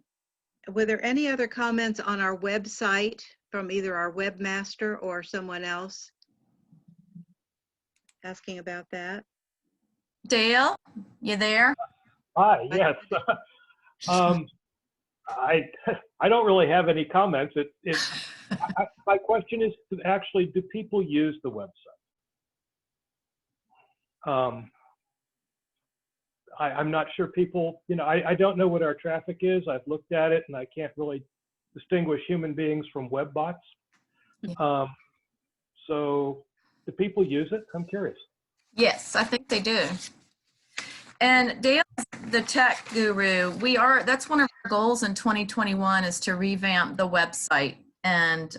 Were there any other comments on our website from either our webmaster or someone else asking about that? Dale, you there? Hi, yes. I don't really have any comments. My question is, actually, do people use the website? I'm not sure people, I don't know what our traffic is. I've looked at it and I can't really distinguish human beings from web bots. So do people use it? I'm curious. Yes, I think they do. And Dale, the tech guru, that's one of our goals in 2021 is to revamp the website and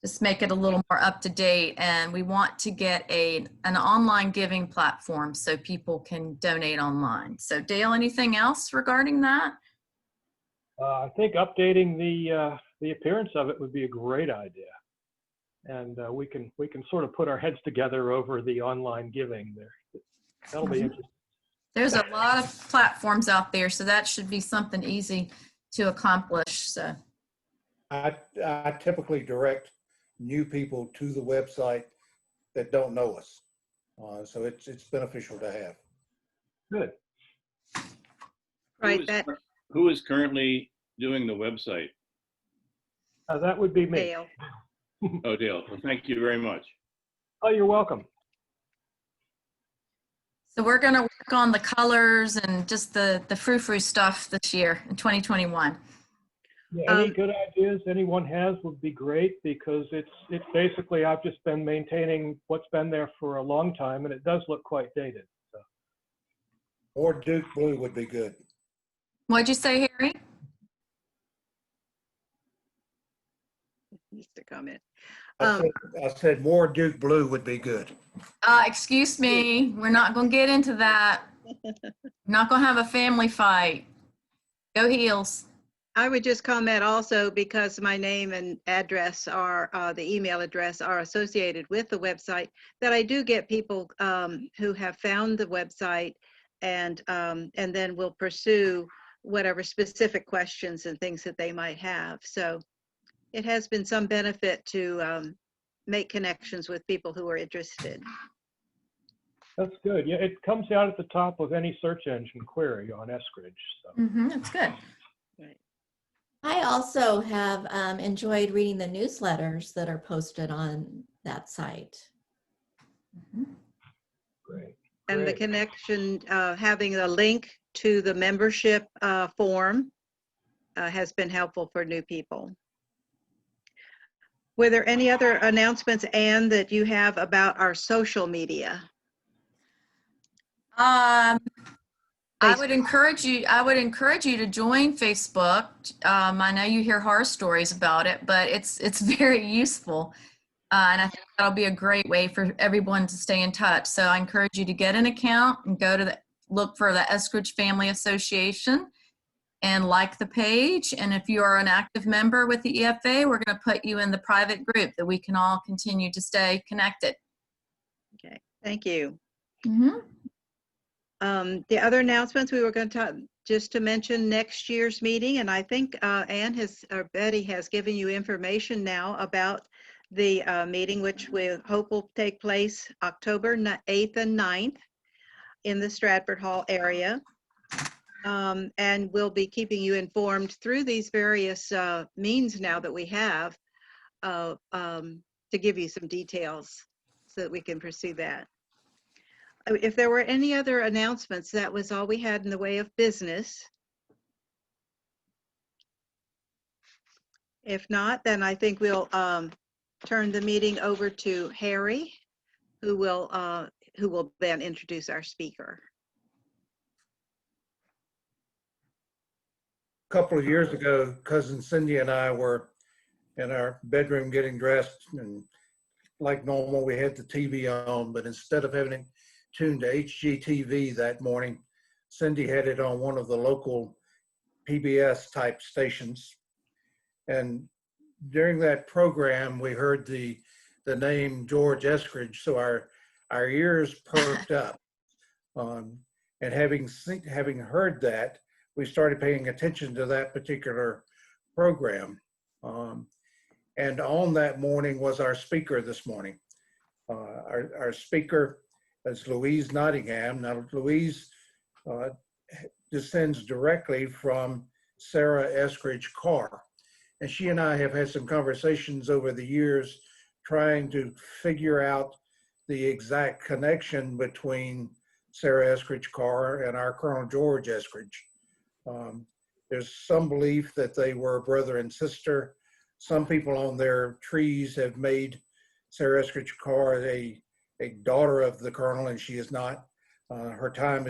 just make it a little more up to date. And we want to get an online giving platform so people can donate online. So Dale, anything else regarding that? I think updating the appearance of it would be a great idea. And we can sort of put our heads together over the online giving there. That'll be interesting. There's a lot of platforms out there, so that should be something easy to accomplish. So I typically direct new people to the website that don't know us. So it's beneficial to have. Good. Right. Who is currently doing the website? That would be me. Dale. Oh, Dale. Well, thank you very much. Oh, you're welcome. So we're going to work on the colors and just the frou-frou stuff this year in 2021. Yeah, any good ideas anyone has would be great, because it's basically, I've just been maintaining what's been there for a long time, and it does look quite dated. So. Or Duke Blue would be good. What'd you say, Harry? Needs to comment. I said more Duke Blue would be good. Excuse me, we're not going to get into that. Not going to have a family fight. Go Heels. I would just comment also, because my name and address are, the email address are associated with the website, that I do get people who have found the website and then will pursue whatever specific questions and things that they might have. So it has been some benefit to make connections with people who are interested. That's good. Yeah, it comes out at the top of any search engine query on Eskridge. So. That's good. Right. I also have enjoyed reading the newsletters that are posted on that site. Great. And the connection, having a link to the membership form has been helpful for new people. Were there any other announcements, Anne, that you have about our social media? I would encourage you to join Facebook. I know you hear horror stories about it, but it's very useful. And I think that'll be a great way for everyone to stay in touch. So I encourage you to get an account and look for the Eskridge Family Association and like the page. And if you are an active member with the EFA, we're going to put you in the private group that we can all continue to stay connected. Okay, thank you. Mm-hmm. The other announcements, we were going to talk, just to mention next year's meeting, and I think Anne or Betty has given you information now about the meeting, which we hope will take place October 8th and 9th in the Stratford Hall area. And we'll be keeping you informed through these various means now that we have to give you some details so that we can pursue that. If there were any other announcements, that was all we had in the way of business. If not, then I think we'll turn the meeting over to Harry, who will then introduce our speaker. A couple of years ago, cousin Cindy and I were in our bedroom getting dressed, and like normal, we had the TV on, but instead of having it tuned to HGTV that morning, Cindy had it on one of the local PBS type stations. And during that program, we heard the name George Eskridge, so our ears perked up. And having heard that, we started paying attention to that particular program. And on that morning was our speaker this morning. Our speaker is Louise Nottingham. Now, Louise descends directly from Sarah Eskridge Carr. And she and I have had some conversations over the years trying to figure out the exact connection between Sarah Eskridge Carr and our Colonel George Eskridge. There's some belief that they were brother and sister. Some people on their trees have made Sarah Eskridge Carr a daughter of the Colonel, and she is not. Her time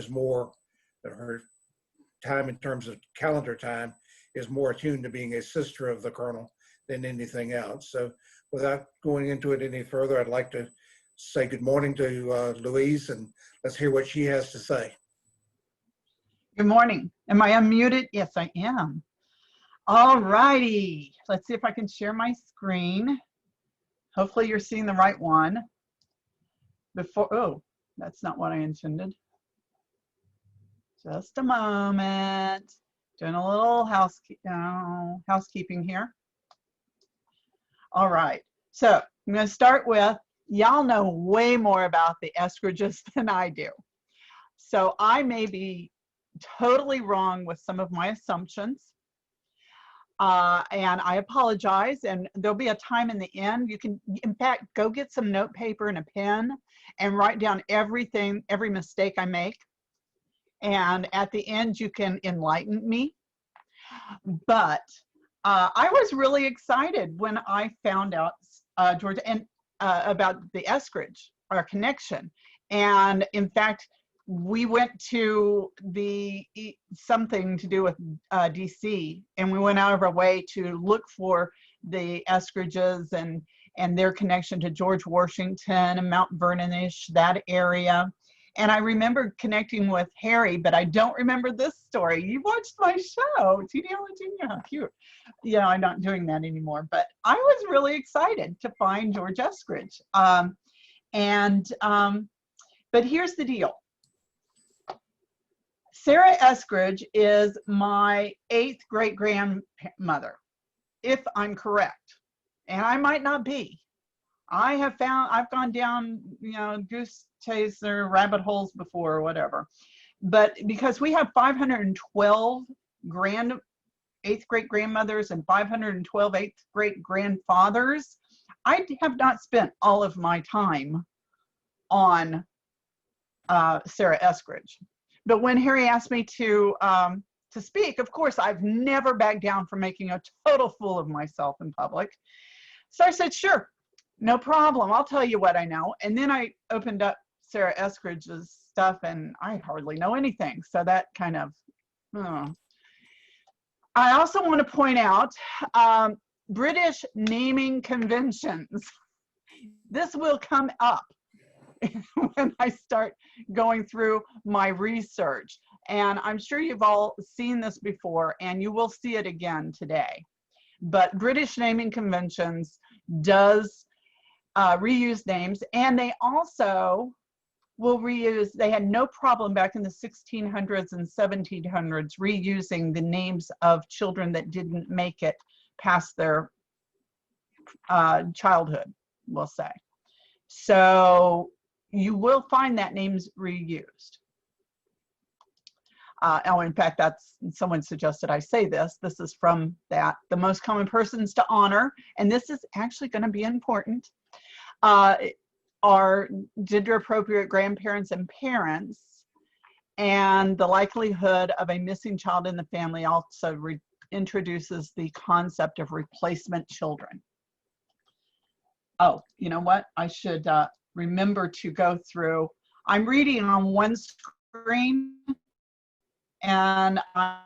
in terms of calendar time is more attuned to being a sister of the Colonel than anything else. So without going into it any further, I'd like to say good morning to Louise, and let's hear what she has to say. Good morning. Am I unmuted? Yes, I am. All righty. Let's see if I can share my screen. Hopefully you're seeing the right one. Oh, that's not what I intended. Just a moment. Doing a little housekeeping here. All right. So I'm going to start with, y'all know way more about the Eskridges than I do. So I may be totally wrong with some of my assumptions. And I apologize, and there'll be a time in the end. You can, in fact, go get some note paper and a pen and write down everything, every mistake I make. And at the end, you can enlighten me. But I was really excited when I found out, Georgia, and about the Eskridge, our connection. And in fact, we went to something to do with DC, and we went out of our way to look for the Eskridges and their connection to George Washington and Mount Vernon-ish, that area. And I remember connecting with Harry, but I don't remember this story. You watched my show, TD Ellen Jr., how cute. Yeah, I'm not doing that anymore, but I was really excited to find George Eskridge. But here's the deal. Sarah Eskridge is my 8th great-grandmother, if I'm correct. And I might not be. I've gone down, goose chaser rabbit holes before or whatever. But because we have 512 8th great-grandmothers and 512 8th great-grandfathers, I have not spent all of my time on Sarah Eskridge. But when Harry asked me to speak, of course, I've never backed down from making a total fool of myself in public. So I said, sure, no problem. I'll tell you what I know. And then I opened up Sarah Eskridge's stuff, and I hardly know anything. So that kind of, I also want to point out British naming conventions. This will come up when I start going through my research. And I'm sure you've all seen this before, and you will see it again today. But British naming conventions does reuse names, and they also will reuse, they had no problem back in the 1600s and 1700s reusing the names of children that didn't make it past their childhood, we'll say. So you will find that name's reused. In fact, that's someone suggested I say this. This is from that, the most common persons to honor, and this is actually going to be important, are gender appropriate grandparents and parents, and the likelihood of a missing child in the family also introduces the concept of replacement children. Oh, you know what? I should remember to go through. I'm reading on one screen, and I'm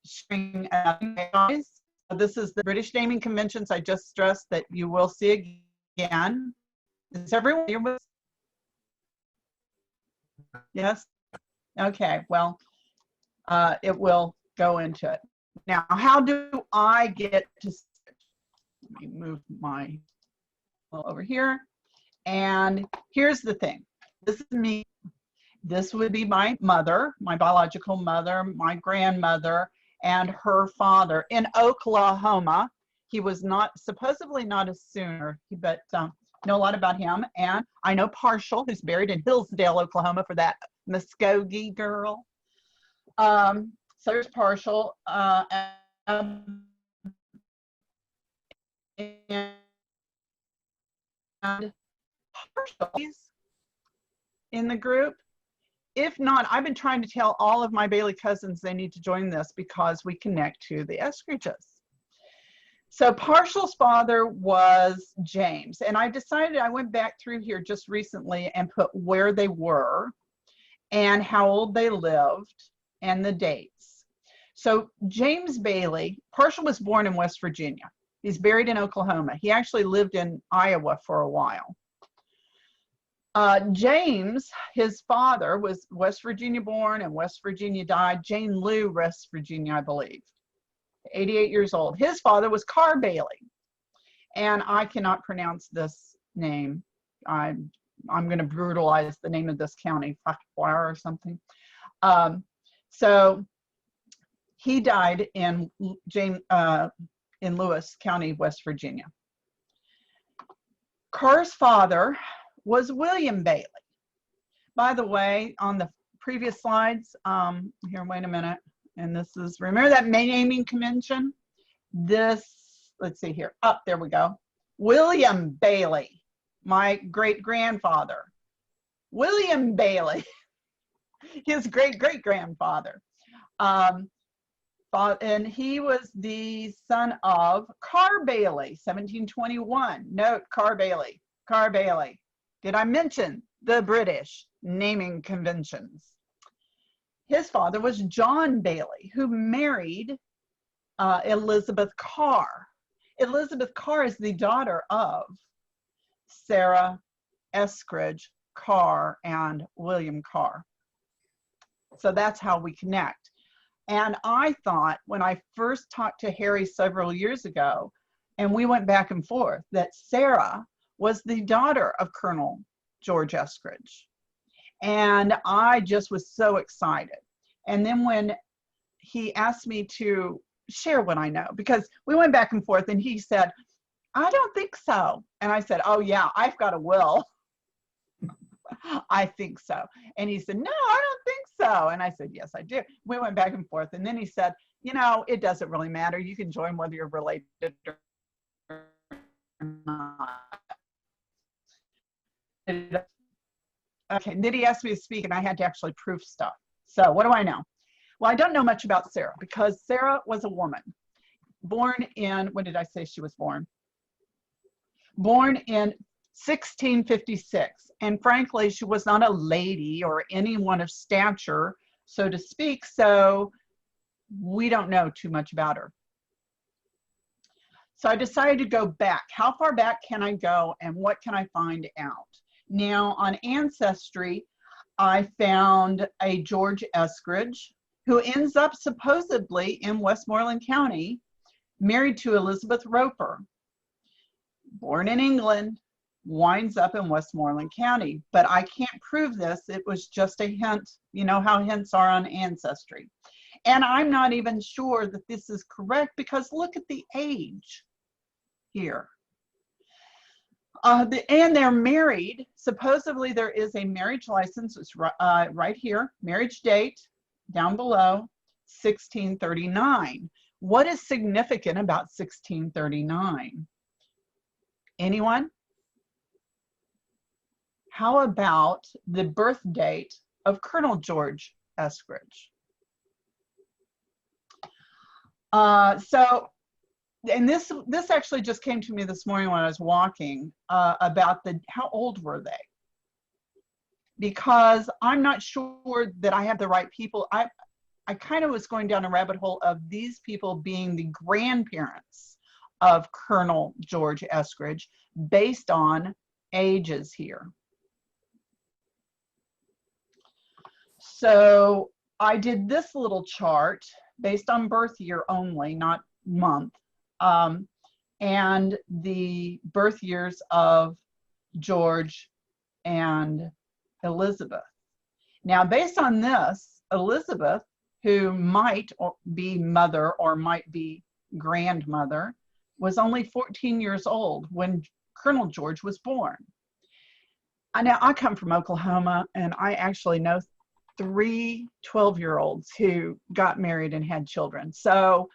sharing guys. This is the British naming conventions. I just stressed that you will see again. Is everyone here with? Yes? Okay, well, it will go into it. Now, how do I get to, let me move my over here. And here's the thing. This is me. This would be my mother, my biological mother, my grandmother, and her father in Oklahoma. He was supposedly not a Sooner, but know a lot about him. And I know Partial, who's buried in Hillsdale, Oklahoma, for that Muskogee girl. So there's Partial. And Partial in the group. If not, I've been trying to tell all of my Bailey cousins they need to join this because we connect to the Eskridges. So Partial's father was James, and I decided, I went back through here just recently and put where they were and how old they lived and the dates. So James Bailey, Partial was born in West Virginia. He's buried in Oklahoma. He actually lived in Iowa for a while. James, his father, was West Virginia born and West Virginia died. Jane Lou, West Virginia, I believe. 88 years old. His father was Carr Bailey. And I cannot pronounce this name. I'm going to brutalize the name of this county, or something. So he died in Lewis County, West Virginia. Carr's father was William Bailey. By the way, on the previous slides, here, wait a minute. And this is, remember that naming convention? This, let's see here. There we go. William Bailey, my great-grandfather. William Bailey, his great-great-grandfather. And he was the son of Carr Bailey, 1721. Note, Carr Bailey, Carr Bailey. Did I mention the British naming conventions? His father was John Bailey, who married Elizabeth Carr. Elizabeth Carr is the daughter of Sarah Eskridge Carr and William Carr. So that's how we connect. And I thought when I first talked to Harry several years ago, and we went back and forth, that Sarah was the daughter of Colonel George Eskridge. And I just was so excited. And then when he asked me to share what I know, because we went back and forth and he said, I don't think so. And I said, oh yeah, I've got a will. I think so. And he said, no, I don't think so. And I said, yes, I do. We went back and forth. And then he said, you know, it doesn't really matter. You can join whether you're related or not. Okay, and then he asked me to speak and I had to actually proof stuff. So what do I know? Well, I don't know much about Sarah because Sarah was a woman born in, when did I say she was born? Born in 1656. And frankly, she was not a lady or anyone of stature, so to speak. So we don't know too much about her. So I decided to go back. How far back can I go and what can I find out? Now on Ancestry, I found a George Eskridge who ends up supposedly in Westmoreland County, married to Elizabeth Roper, born in England, winds up in Westmoreland County. But I can't prove this. It was just a hint. You know how hints are on Ancestry. And I'm not even sure that this is correct because look at the age here. And they're married. Supposedly there is a marriage license. It's right here. Marriage date down below, 1639. What is significant about 1639? Anyone? How about the birth date of Colonel George Eskridge? And this actually just came to me this morning when I was walking about how old were they? Because I'm not sure that I have the right people. I kind of was going down a rabbit hole of these people being the grandparents of Colonel George Eskridge based on ages here. So I did this little chart based on birth year only, not month, and the birth years of George and Elizabeth. Now, based on this, Elizabeth, who might be mother or might be grandmother, was only 14 years old when Colonel George was born. Now, I come from Oklahoma, and I actually know 3 12-year-olds who got married and had children. So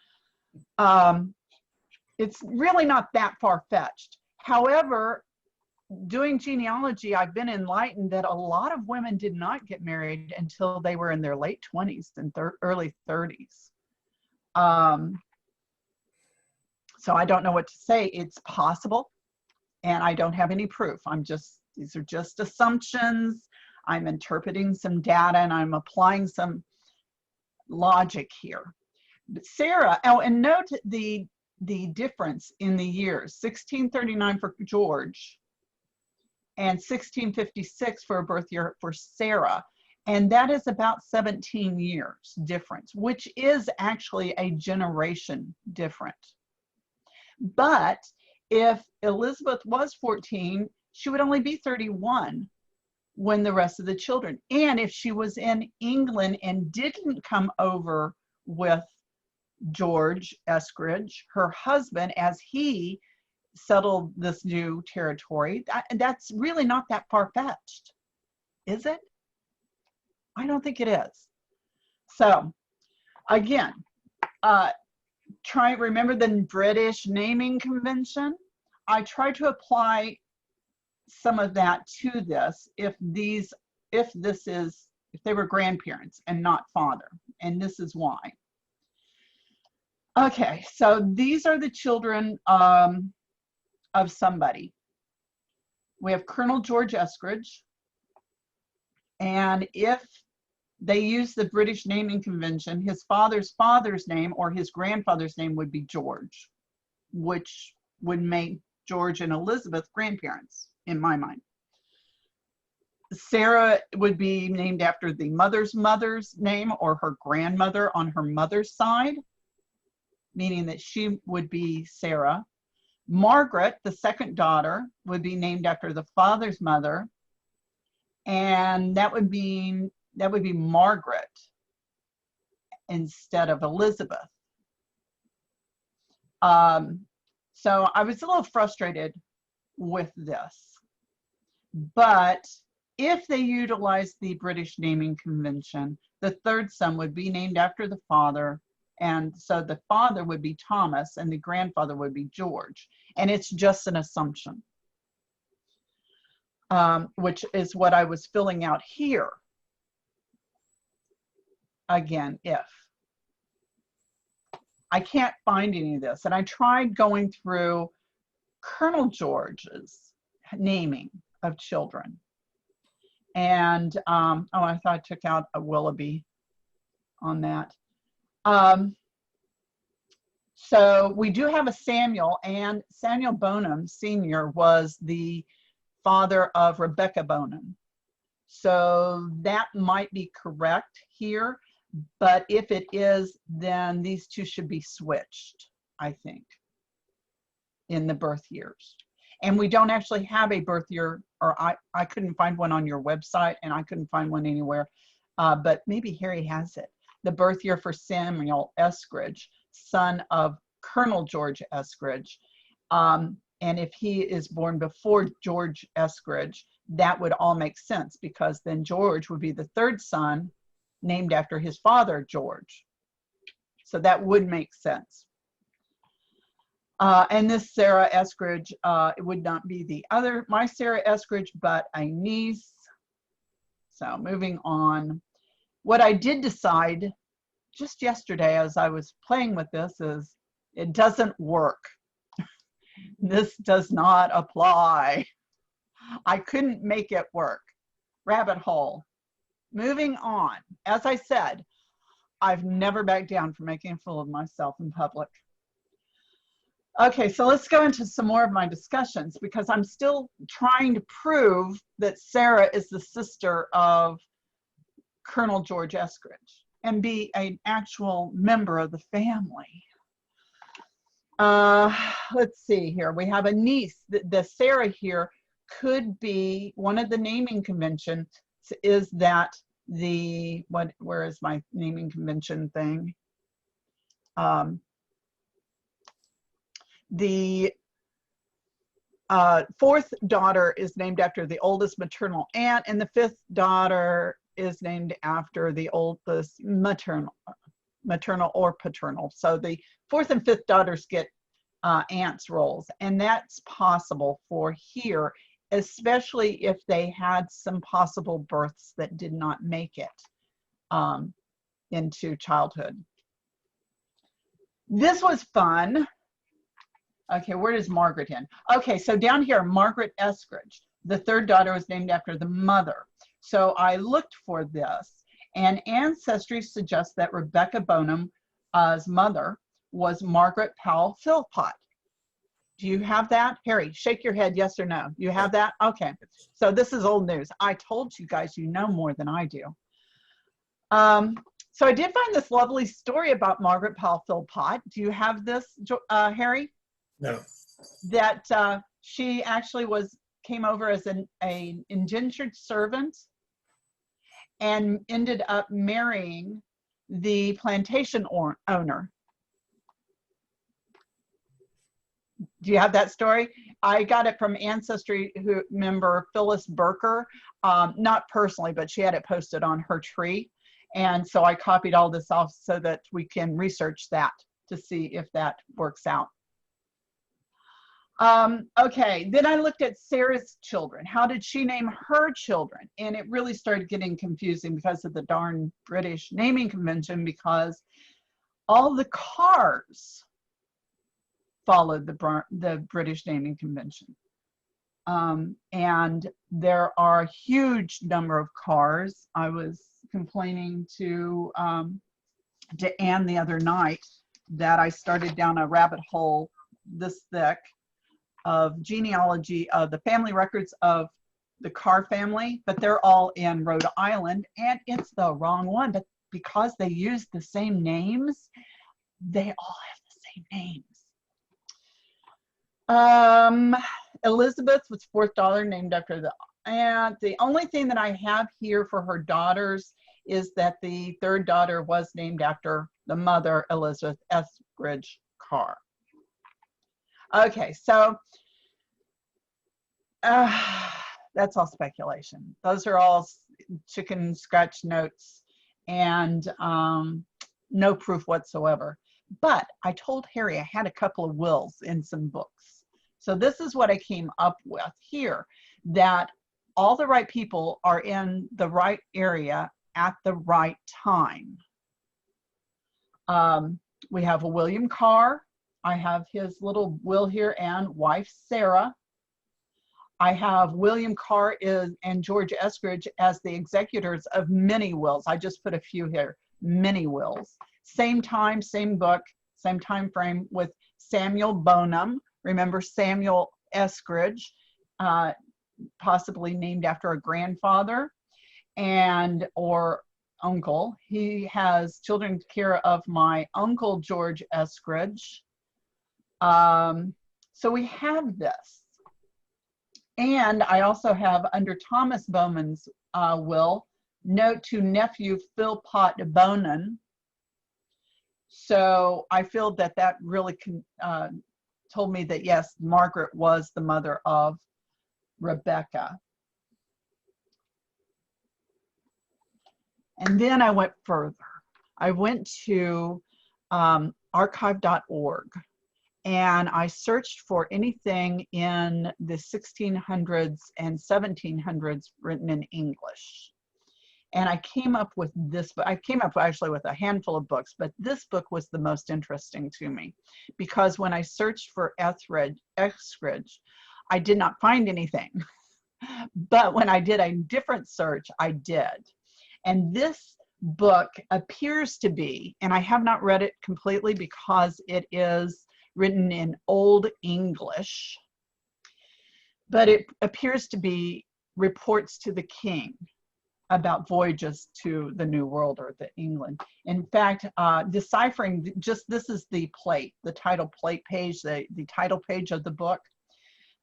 it's really not that far-fetched. However, doing genealogy, I've been enlightened that a lot of women did not get married until they were in their late 20s and early 30s. So I don't know what to say. It's possible, and I don't have any proof. These are just assumptions. I'm interpreting some data, and I'm applying some logic here. But Sarah, and note the difference in the years, 1639 for George and 1656 for a birth year for Sarah. And that is about 17 years difference, which is actually a generation different. But if Elizabeth was 14, she would only be 31 when the rest of the children. And if she was in England and didn't come over with George Eskridge, her husband, as he settled this new territory, that's really not that far-fetched, is it? I don't think it is. So again, remember the British naming convention? I try to apply some of that to this if they were grandparents and not father, and this is why. Okay, so these are the children of somebody. We have Colonel George Eskridge, and if they use the British naming convention, his father's name or his grandfather's name would be George, which would make George and Elizabeth grandparents in my mind. Sarah would be named after the mother's name or her grandmother on her mother's side, meaning that she would be Sarah. Margaret, the second daughter, would be named after the father's mother, and that would be Margaret instead of Elizabeth. So I was a little frustrated with this, but if they utilize the British naming convention, the third son would be named after the father, and so the father would be Thomas and the grandfather would be George, and it's just an assumption, which is what I was filling out here. Again, if. I can't find any of this, and I tried going through Colonel George's naming of children, and oh, I thought I took out a Willoughby on that. So we do have a Samuel, and Samuel Bonham Sr. was the father of Rebecca Bonham. So that might be correct here, but if it is, then these two should be switched, I think, in the birth years. And we don't actually have a birth year, or I couldn't find one on your website, and I couldn't find one anywhere, but maybe Harry has it. The birth year for Samuel Eskridge, son of Colonel George Eskridge. And if he is born before George Eskridge, that would all make sense, because then George would be the third son named after his father, George. So that would make sense. And this Sarah Eskridge, it would not be my Sarah Eskridge, but a niece. So moving on. What I did decide just yesterday as I was playing with this is it doesn't work. This does not apply. I couldn't make it work. Rabbit hole. Moving on. As I said, I've never backed down from making a fool of myself in public. Okay, so let's go into some more of my discussions, because I'm still trying to prove that Sarah is the sister of Colonel George Eskridge and be an actual member of the family. Let's see here. We have a niece. The Sarah here could be one of the naming conventions is that where is my naming convention thing? The fourth daughter is named after the oldest maternal aunt, and the fifth daughter is named after the oldest maternal or paternal. So the fourth and fifth daughters get aunts roles, and that's possible for here, especially if they had some possible births that did not make it into childhood. This was fun. Okay, where is Margaret in? Okay, so down here, Margaret Eskridge, the third daughter, was named after the mother. So I looked for this, and Ancestry suggests that Rebecca Bonham's mother was Margaret Powell Philpott. Do you have that? Harry, shake your head, yes or no. You have that? Okay, so this is old news. I told you guys you know more than I do. So I did find this lovely story about Margaret Powell Philpott. Do you have this, Harry? No. That she actually came over as an indentured servant and ended up marrying the plantation owner. Do you have that story? I got it from Ancestry member Phyllis Burker, not personally, but she had it posted on her tree. And so I copied all this off so that we can research that to see if that works out. Okay, then I looked at Sarah's children. How did she name her children? And it really started getting confusing because of the darn British naming convention, because all the cars followed the British naming convention. And there are a huge number of cars. I was complaining to Anne the other night that I started down a rabbit hole this thick of genealogy of the family records of the Carr family, but they're all in Rhode Island, and it's the wrong one. But because they use the same names, they all have the same names. Elizabeth was fourth daughter, named after the aunt. The only thing that I have here for her daughters is that the third daughter was named after the mother, Elizabeth Eskridge Carr. Okay, so that's all speculation. Those are all chicken scratch notes and no proof whatsoever. But I told Harry I had a couple of wills in some books. So this is what I came up with here, that all the right people are in the right area at the right time. We have a William Carr. I have his little will here and wife, Sarah. I have William Carr and George Eskridge as the executors of many wills. I just put a few here, many wills. Same time, same book, same time frame with Samuel Bonham. Remember Samuel Eskridge, possibly named after a grandfather or uncle. He has children care of my uncle, George Eskridge. So we have this. And I also have under Thomas Bowman's will, note to nephew Philpott Bonan. So I feel that really told me that yes, Margaret was the mother of Rebecca. And then I went further. I went to archive.org and I searched for anything in the 1600s and 1700s written in English. And I came up with this book. I came up actually with a handful of books, but this book was the most interesting to me because when I searched for Eskridge, I did not find anything. But when I did a different search, I did. And this book appears to be, and I have not read it completely because it is written in Old English, but it appears to be reports to the king about voyages to the New World or to England. In fact, deciphering, this is the plate, the title plate page, the title page of the book.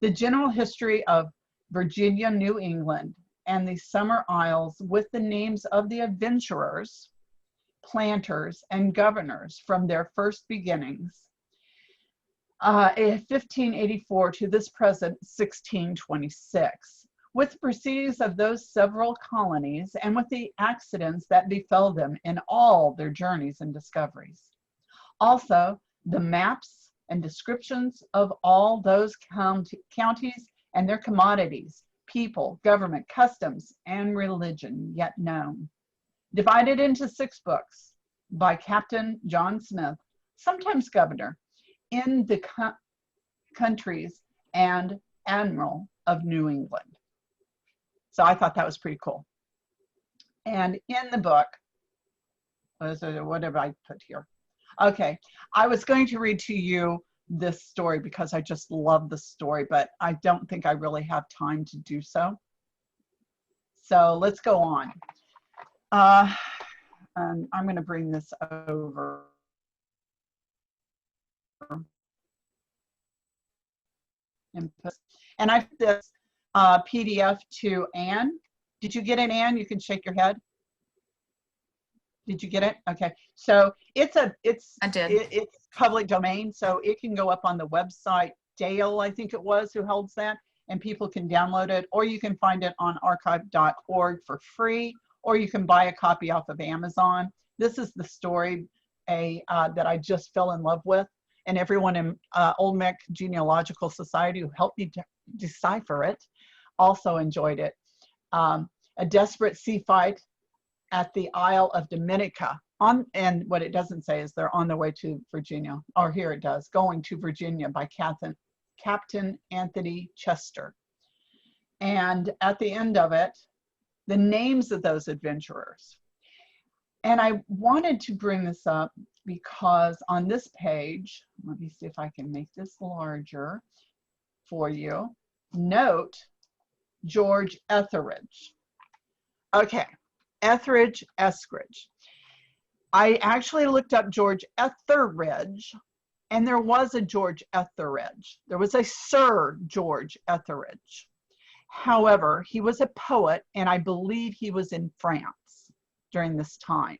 The general history of Virginia, New England, and the Summer Isles with the names of the adventurers, planters, and governors from their first beginnings, 1584 to this present 1626, with proceedings of those several colonies and with the accidents that befell them in all their journeys and discoveries. Also, the maps and descriptions of all those counties and their commodities, people, government, customs, and religion yet known. Divided into 6 books by Captain John Smith, sometimes governor, in the countries and admiral of New England. So I thought that was pretty cool. And in the book, what have I put here? Okay, I was going to read to you this story because I just love the story, but I don't think I really have time to do so. So let's go on. And I'm going to bring this over. And I put this PDF to Anne. Did you get it, Anne? You can shake your head. Did you get it? Okay. So I did. It's public domain, so it can go up on the website. Dale, I think it was, who holds that, and people can download it, or you can find it on archive.org for free, or you can buy a copy off of Amazon. This is the story that I just fell in love with, and everyone in Olmec Genealogical Society who helped me decipher it also enjoyed it. A desperate sea fight at the Isle of Dominica. And what it doesn't say is they're on their way to Virginia, or here it does, Going to Virginia by Captain Anthony Chester. And at the end of it, the names of those adventurers. And I wanted to bring this up because on this page, let me see if I can make this larger for you. Note George Etheridge. Okay, Etheridge, Eskridge. I actually looked up George Etheridge, and there was a George Etheridge. There was a Sir George Etheridge. However, he was a poet, and I believe he was in France during this time.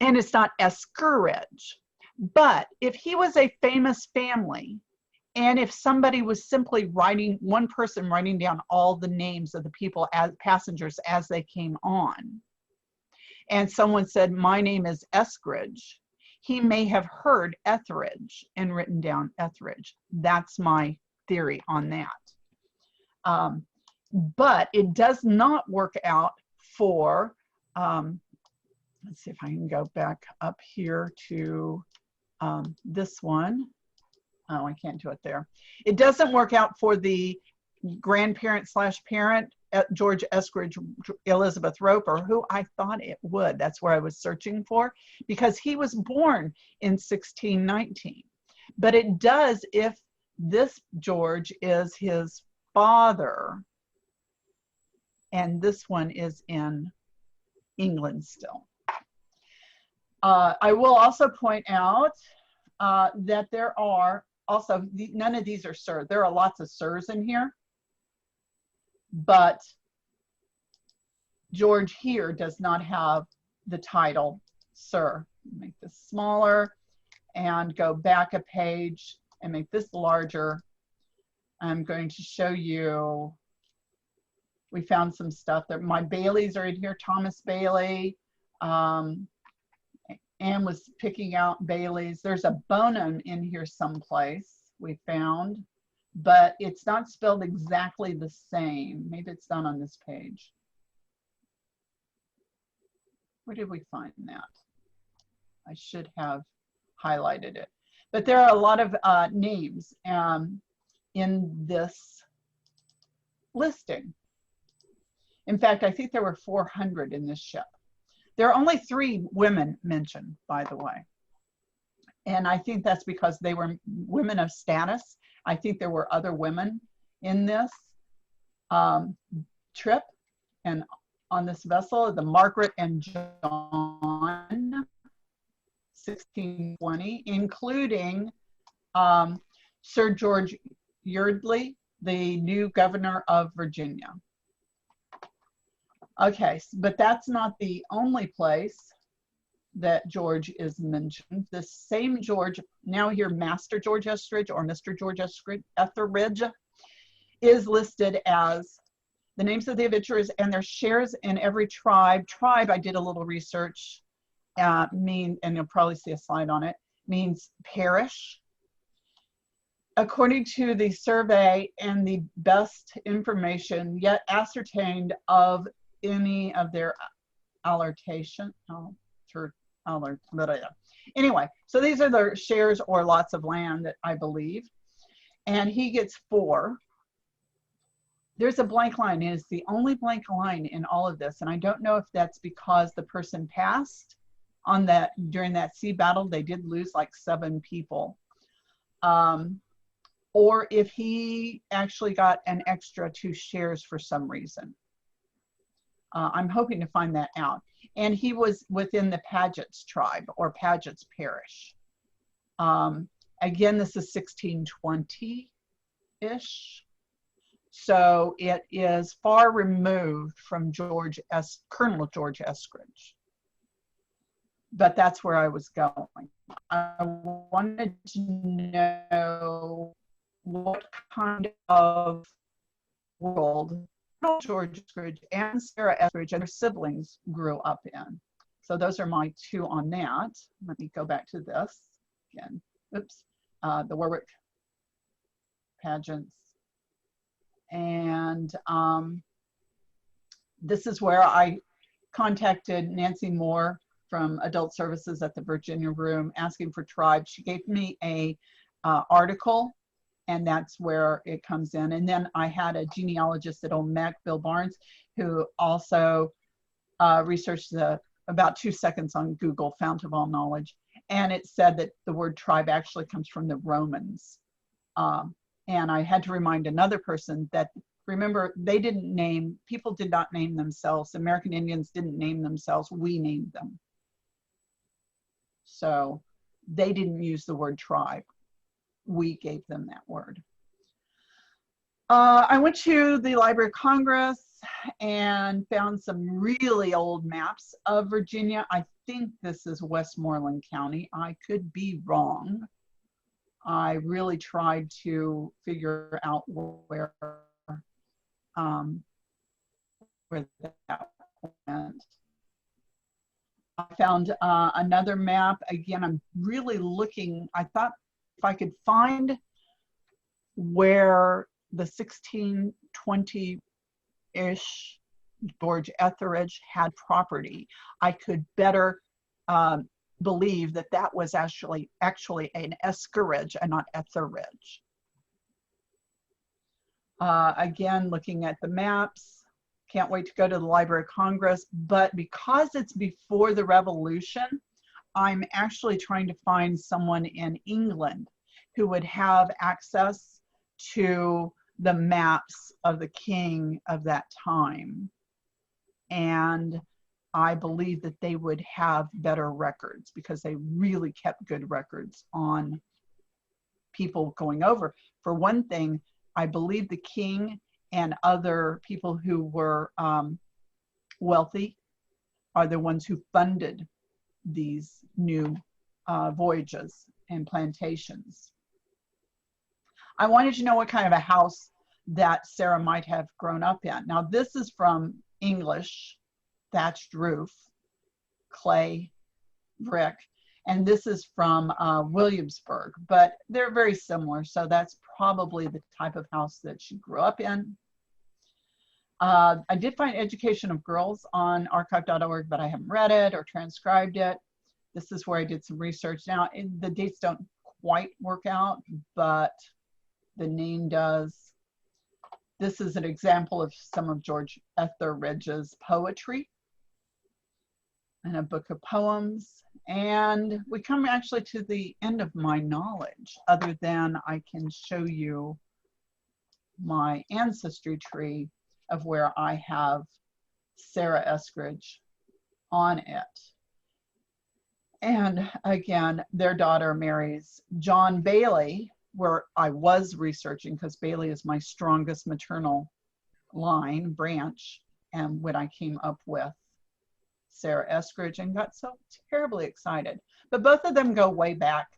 And it's not Eskridge. But if he was a famous family, and if somebody was simply writing, one person writing down all the names of the people as passengers as they came on, and someone said, my name is Eskridge, he may have heard Etheridge and written down Etheridge. That's my theory on that. But it does not work out for, let's see if I can go back up here to this one. Oh, I can't do it there. It doesn't work out for the grandparent / parent, George Eskridge, Elizabeth Roper, who I thought it would. That's where I was searching for, because he was born in 1619. But it does if this George is his father, and this one is in England still. I will also point out that there are also, none of these are Sir. There are lots of Sirs in here, but George here does not have the title Sir. Make this smaller, and go back a page and make this larger, I'm going to show you, we found some stuff that my Baileys are in here, Thomas Bailey. Anne was picking out Baileys. There's a Bonham in here someplace we found, but it's not spelled exactly the same. Maybe it's not on this page. Where did we find that? I should have highlighted it. But there are a lot of names in this listing. In fact, I think there were 400 in this ship. There are only 3 women mentioned, by the way. And I think that's because they were women of status. I think there were other women in this trip and on this vessel, the Margaret and John, 1620, including Sir George Yeardley, the new governor of Virginia. Okay, but that's not the only place that George is mentioned. The same George, now here Master George Estridge or Mr. George Etheridge, is listed as the names of the adventurers and their shares in every tribe. Tribe, I did a little research, and you'll probably see a slide on it, means parish. According to the survey and the best information yet ascertained of any of their allocation, anyway, so these are the shares or lots of land that I believe, and he gets 4. There's a blank line, and it's the only blank line in all of this, and I don't know if that's because the person passed on that during that sea battle. They did lose like 7 people, or if he actually got an extra 2 shares for some reason. I'm hoping to find that out. And he was within the Paget's tribe or Paget's parish. Again, this is 1620-ish. So it is far removed from Colonel George Estridge. But that's where I was going. I wanted to know what kind of world George Estridge and Sarah Estridge and their siblings grew up in. So those are my 2 on that. Let me go back to this again. Oops, the Warwick pageants. And this is where I contacted Nancy Moore from Adult Services at the Virginia Room asking for tribes. She gave me a article, and that's where it comes in. And then I had a genealogist at Old Mac, Bill Barnes, who also researched about 2 seconds on Google, Fount of All Knowledge. And it said that the word tribe actually comes from the Romans. And I had to remind another person that, remember, people did not name themselves. American Indians didn't name themselves, we named them. So they didn't use the word tribe. We gave them that word. I went to the Library of Congress and found some really old maps of Virginia. I think this is Westmoreland County. I could be wrong. I really tried to figure out where that went. I found another map. Again, I'm really looking. I thought if I could find where the 1620-ish George Etheridge had property, I could better believe that that was actually an Escaridge and not Etheridge. Again, looking at the maps, can't wait to go to the Library of Congress, but because it's before the Revolution, I'm actually trying to find someone in England who would have access to the maps of the king of that time. And I believe that they would have better records because they really kept good records on people going over. For one thing, I believe the king and other people who were wealthy are the ones who funded these new voyages and plantations. I wanted to know what kind of a house that Sarah might have grown up in. Now, this is from English, thatched roof, clay, brick, and this is from Williamsburg, but they're very similar, so that's probably the type of house that she grew up in. I did find Education of Girls on archive.org, but I haven't read it or transcribed it. This is where I did some research. Now, the dates don't quite work out, but the name does. This is an example of some of George Etheridge's poetry and a book of poems. And we come actually to the end of my knowledge, other than I can show you my ancestry tree of where I have Sarah Eskridge on it. And again, their daughter marries John Bailey, where I was researching, because Bailey is my strongest maternal line branch, and when I came up with Sarah Eskridge and got so terribly excited. But both of them go way back.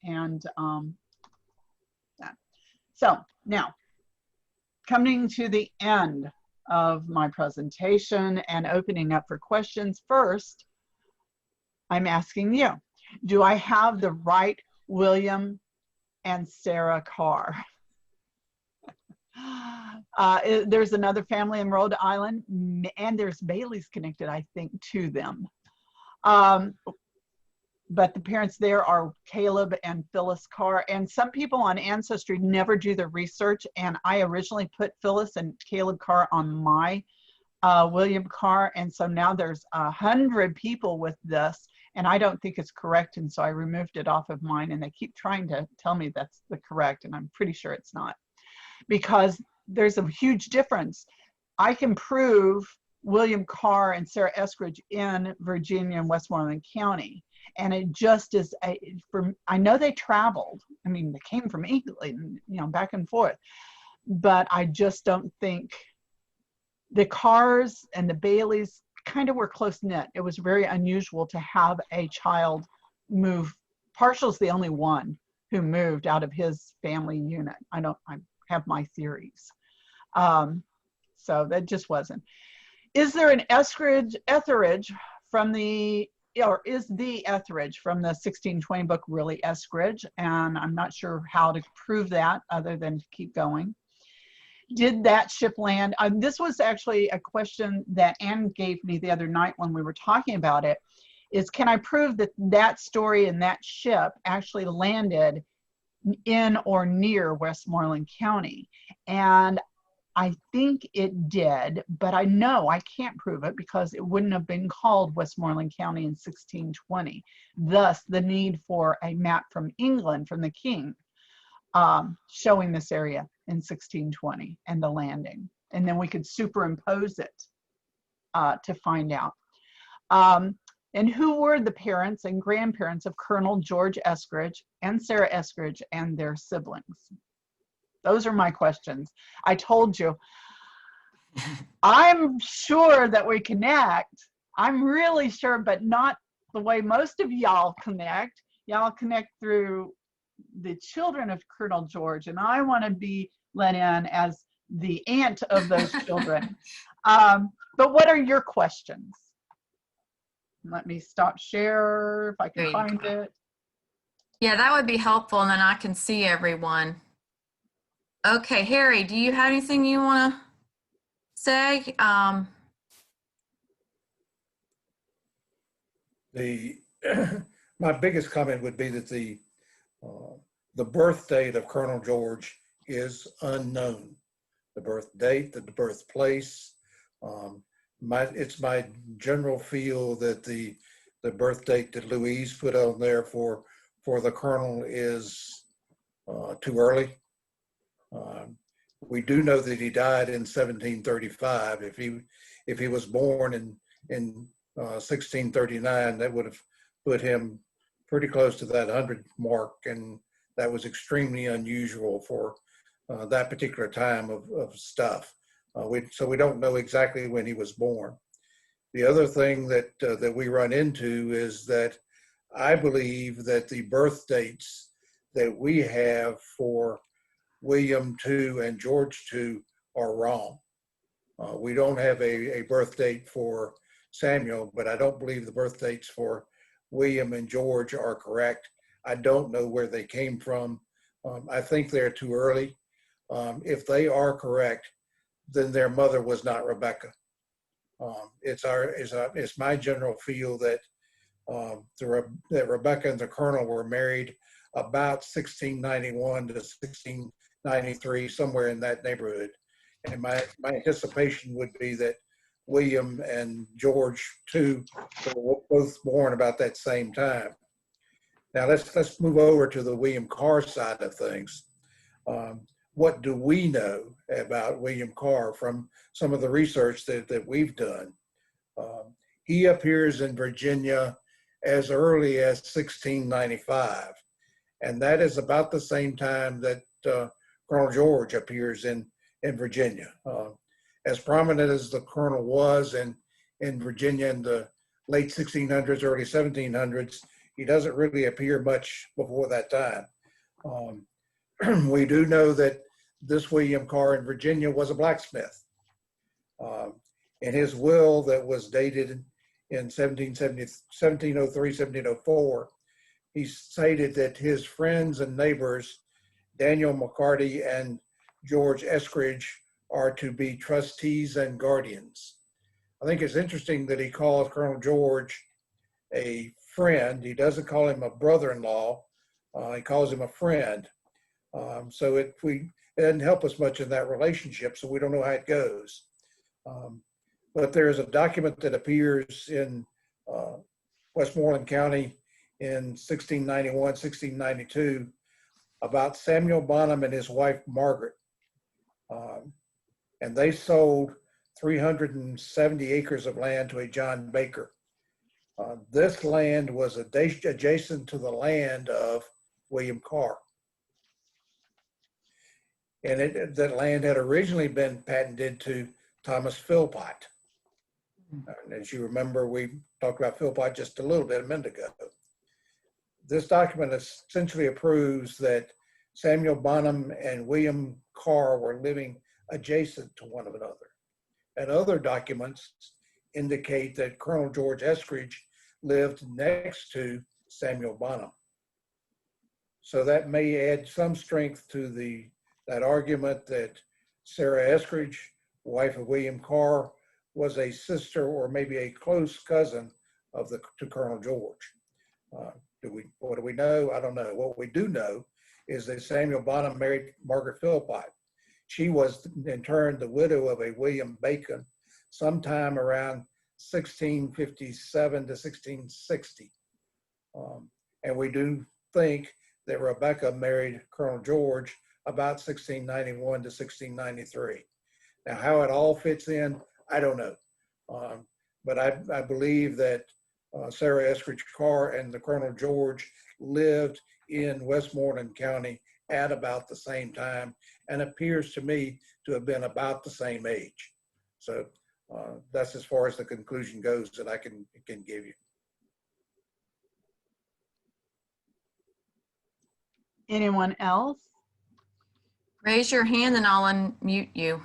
And so now, coming to the end of my presentation and opening up for questions, first, I'm asking you, do I have the right William and Sarah Carr? There's another family in Rhode Island, and there's Bailey's connected, I think, to them. But the parents there are Caleb and Phyllis Carr. And some people on Ancestry never do the research. And I originally put Phyllis and Caleb Carr on my William Carr. And so now there's 100 people with this. And I don't think it's correct. And so I removed it off of mine. And they keep trying to tell me that's the correct. And I'm pretty sure it's not. Because there's a huge difference. I can prove William Carr and Sarah Eskridge in Virginia and Westmoreland County. And it just is, I know they traveled. I mean, they came from England, you know, back and forth. But I just don't think the Carrs and the Baileys kind of were close knit. It was very unusual to have a child move. Partial's the only one who moved out of his family unit. I have my theories. So that just wasn't. Is there an Etheridge from the, or is the Etheridge from the 1620 book really Eskridge? And I'm not sure how to prove that other than to keep going. Did that ship land? This was actually a question that Anne gave me the other night when we were talking about it, is can I prove that that story and that ship actually landed in or near Westmoreland County? And I think it did, but I know I can't prove it because it wouldn't have been called Westmoreland County in 1620. Thus, the need for a map from England, from the king, showing this area in 1620 and the landing. And then we could superimpose it to find out. And who were the parents and grandparents of Colonel George Eskridge and Sarah Eskridge and their siblings? Those are my questions. I told you, I'm sure that we connect. I'm really sure, but not the way most of y'all connect. Y'all connect through the children of Colonel George, and I want to be let in as the aunt of those children. But what are your questions? Let me stop share if I can find it. Yeah, that would be helpful, and then I can see everyone. Okay, Harry, do you have anything you want to say? My biggest comment would be that the birth date of Colonel George is unknown. The birth date, the birthplace. It's my general feel that the birth date that Louise put on there for the Colonel is too early. We do know that he died in 1735. If he was born in 1639, that would have put him pretty close to that 100 mark, and that was extremely unusual for that particular time of stuff. So we don't know exactly when he was born. The other thing that we run into is that I believe that the birth dates that we have for William II and George II are wrong. We don't have a birth date for Samuel, but I don't believe the birth dates for William and George are correct. I don't know where they came from. I think they're too early. If they are correct, then their mother was not Rebecca. It's my general feel that that Rebecca and the Colonel were married about 1691 to 1693, somewhere in that neighborhood. And my anticipation would be that William and George too were both born about that same time. Now let's move over to the William Carr side of things. What do we know about William Carr from some of the research that we've done? He appears in Virginia as early as 1695, and that is about the same time that Colonel George appears in Virginia. As prominent as the Colonel was in Virginia in the late 1600s, early 1700s, he doesn't really appear much before that time. We do know that this William Carr in Virginia was a blacksmith. In his will that was dated in 1703, 1704, he stated that his friends and neighbors, Daniel McCarty and George Eskridge, are to be trustees and guardians. I think it's interesting that he calls Colonel George a friend. He doesn't call him a brother-in-law. He calls him a friend. So it doesn't help us much in that relationship, so we don't know how it goes. But there is a document that appears in Westmoreland County in 1691, 1692 about Samuel Bonham and his wife Margaret. And they sold 370 acres of land to a John Baker. This land was adjacent to the land of William Carr. And that land had originally been patented to Thomas Philpott. And as you remember, we talked about Philpott just a little bit a minute ago. This document essentially proves that Samuel Bonham and William Carr were living adjacent to one another. And other documents indicate that Colonel George Eskridge lived next to Samuel Bonham. So that may add some strength to that argument that Sarah Eskridge, wife of William Carr, was a sister or maybe a close cousin to Colonel George. What do we know? I don't know. What we do know is that Samuel Bonham married Margaret Philpott. She was in turn the widow of a William Bacon sometime around 1657 to 1660. And we do think that Rebecca married Colonel George about 1691 to 1693. Now, how it all fits in, I don't know. But I believe that Sarah Eskridge Carr and the Colonel George lived in Westmoreland County at about the same time, and appears to me to have been about the same age. So that's as far as the conclusion goes that I can give you. Anyone else? Raise your hand and I'll unmute you.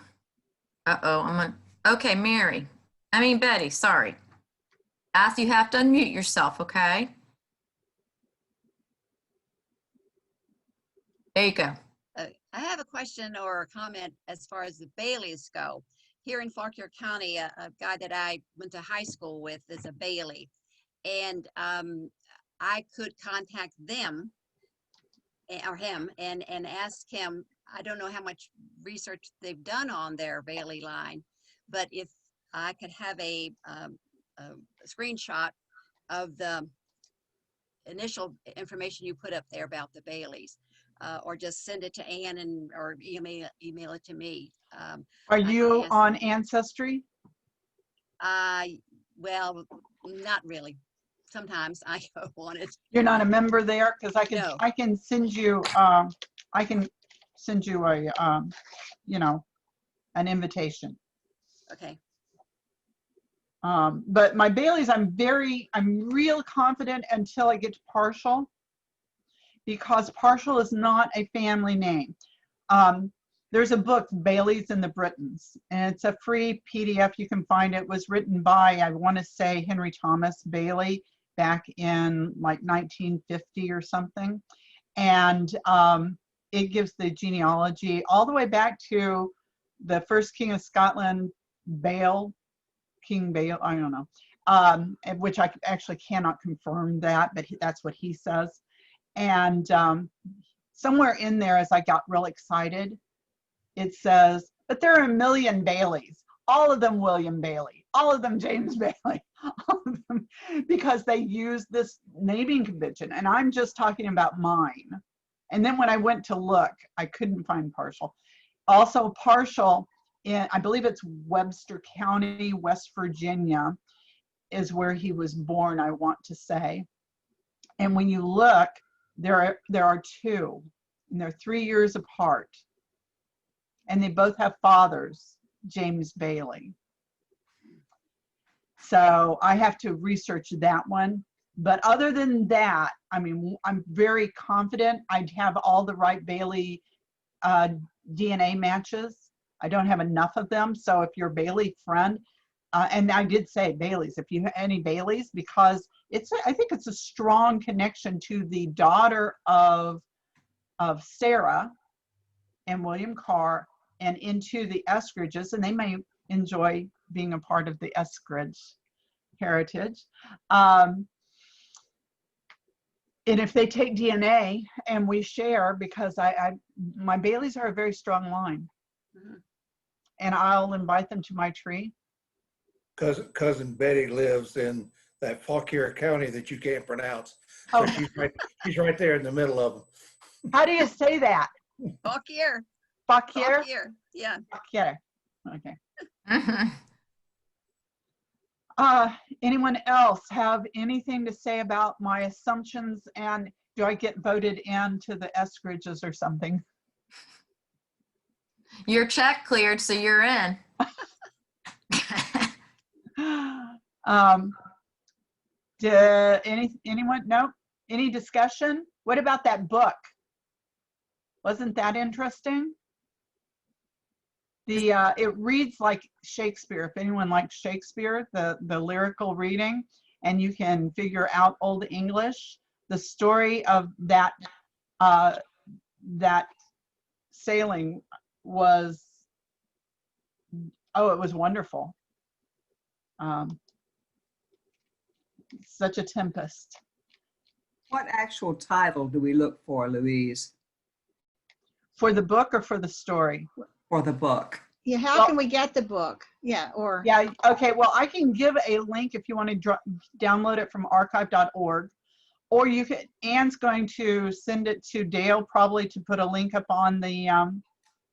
Uh-oh, okay, Betty, sorry. You have to unmute yourself, okay? There you go. I have a question or a comment as far as the Baileys go. Here in Fauquier County, a guy that I went to high school with is a Bailey. And I could contact them or him and ask him, I don't know how much research they've done on their Bailey line, but if I could have a screenshot of the initial information you put up there about the Baileys, or just send it to Ann or email it to me. Are you on Ancestry? Well, not really. Sometimes I go on it. You're not a member there, because No. I can send you a an invitation. Okay. But my Baileys, I'm real confident until I get to Partial, because Partial is not a family name. There's a book, Baileys and the Britons, and it's a free PDF. You can find it. It was written by, I want to say, Henry Thomas Bailey back in like 1950 or something. And it gives the genealogy all the way back to the first king of Scotland, King Bale, I don't know, which I actually cannot confirm that, but that's what he says. And somewhere in there, as I got real excited, it says, but there are a million Baileys, all of them William Bailey, all of them James Bailey, all of them, because they use this naming convention. And I'm just talking about mine. And then when I went to look, I couldn't find Partial. Also Partial, I believe it's Webster County, West Virginia, is where he was born, I want to say. And when you look, there are two, and they're 3 years apart. And they both have fathers, James Bailey. So I have to research that one. But other than that, I mean, I'm very confident I'd have all the right Bailey DNA matches. I don't have enough of them. So if you're a Bailey friend, and I did say Baileys, if you have any Baileys, because I think it's a strong connection to the daughter of Sarah and William Carr and into the Eskridges, and they may enjoy being a part of the Eskridge heritage. And if they take DNA and we share, because my Baileys are a very strong line. And I'll invite them to my tree. Cousin Betty lives in that Fauquier County that you can't pronounce. Oh. So she's right there in the middle of them. How do you say that? Fauquier. Fauquier? Fauquier. Yeah. Fauquier. Okay. Anyone else have anything to say about my assumptions, and do I get voted into the Eskridges or something? Your check cleared, so you're in. Anyone? No? Any discussion? What about that book? Wasn't that interesting? It reads like Shakespeare. If anyone likes Shakespeare, the lyrical reading, and you can figure out Old English. The story of that sailing was, it was wonderful. Such a tempest. What actual title do we look for, Louise? For the book or for the story? For the book. Yeah, how can we get the book? Yeah, or. Yeah, okay, well, I can give a link if you want to download it from archive.org, or you could, Anne's going to send it to Dale probably to put a link up on the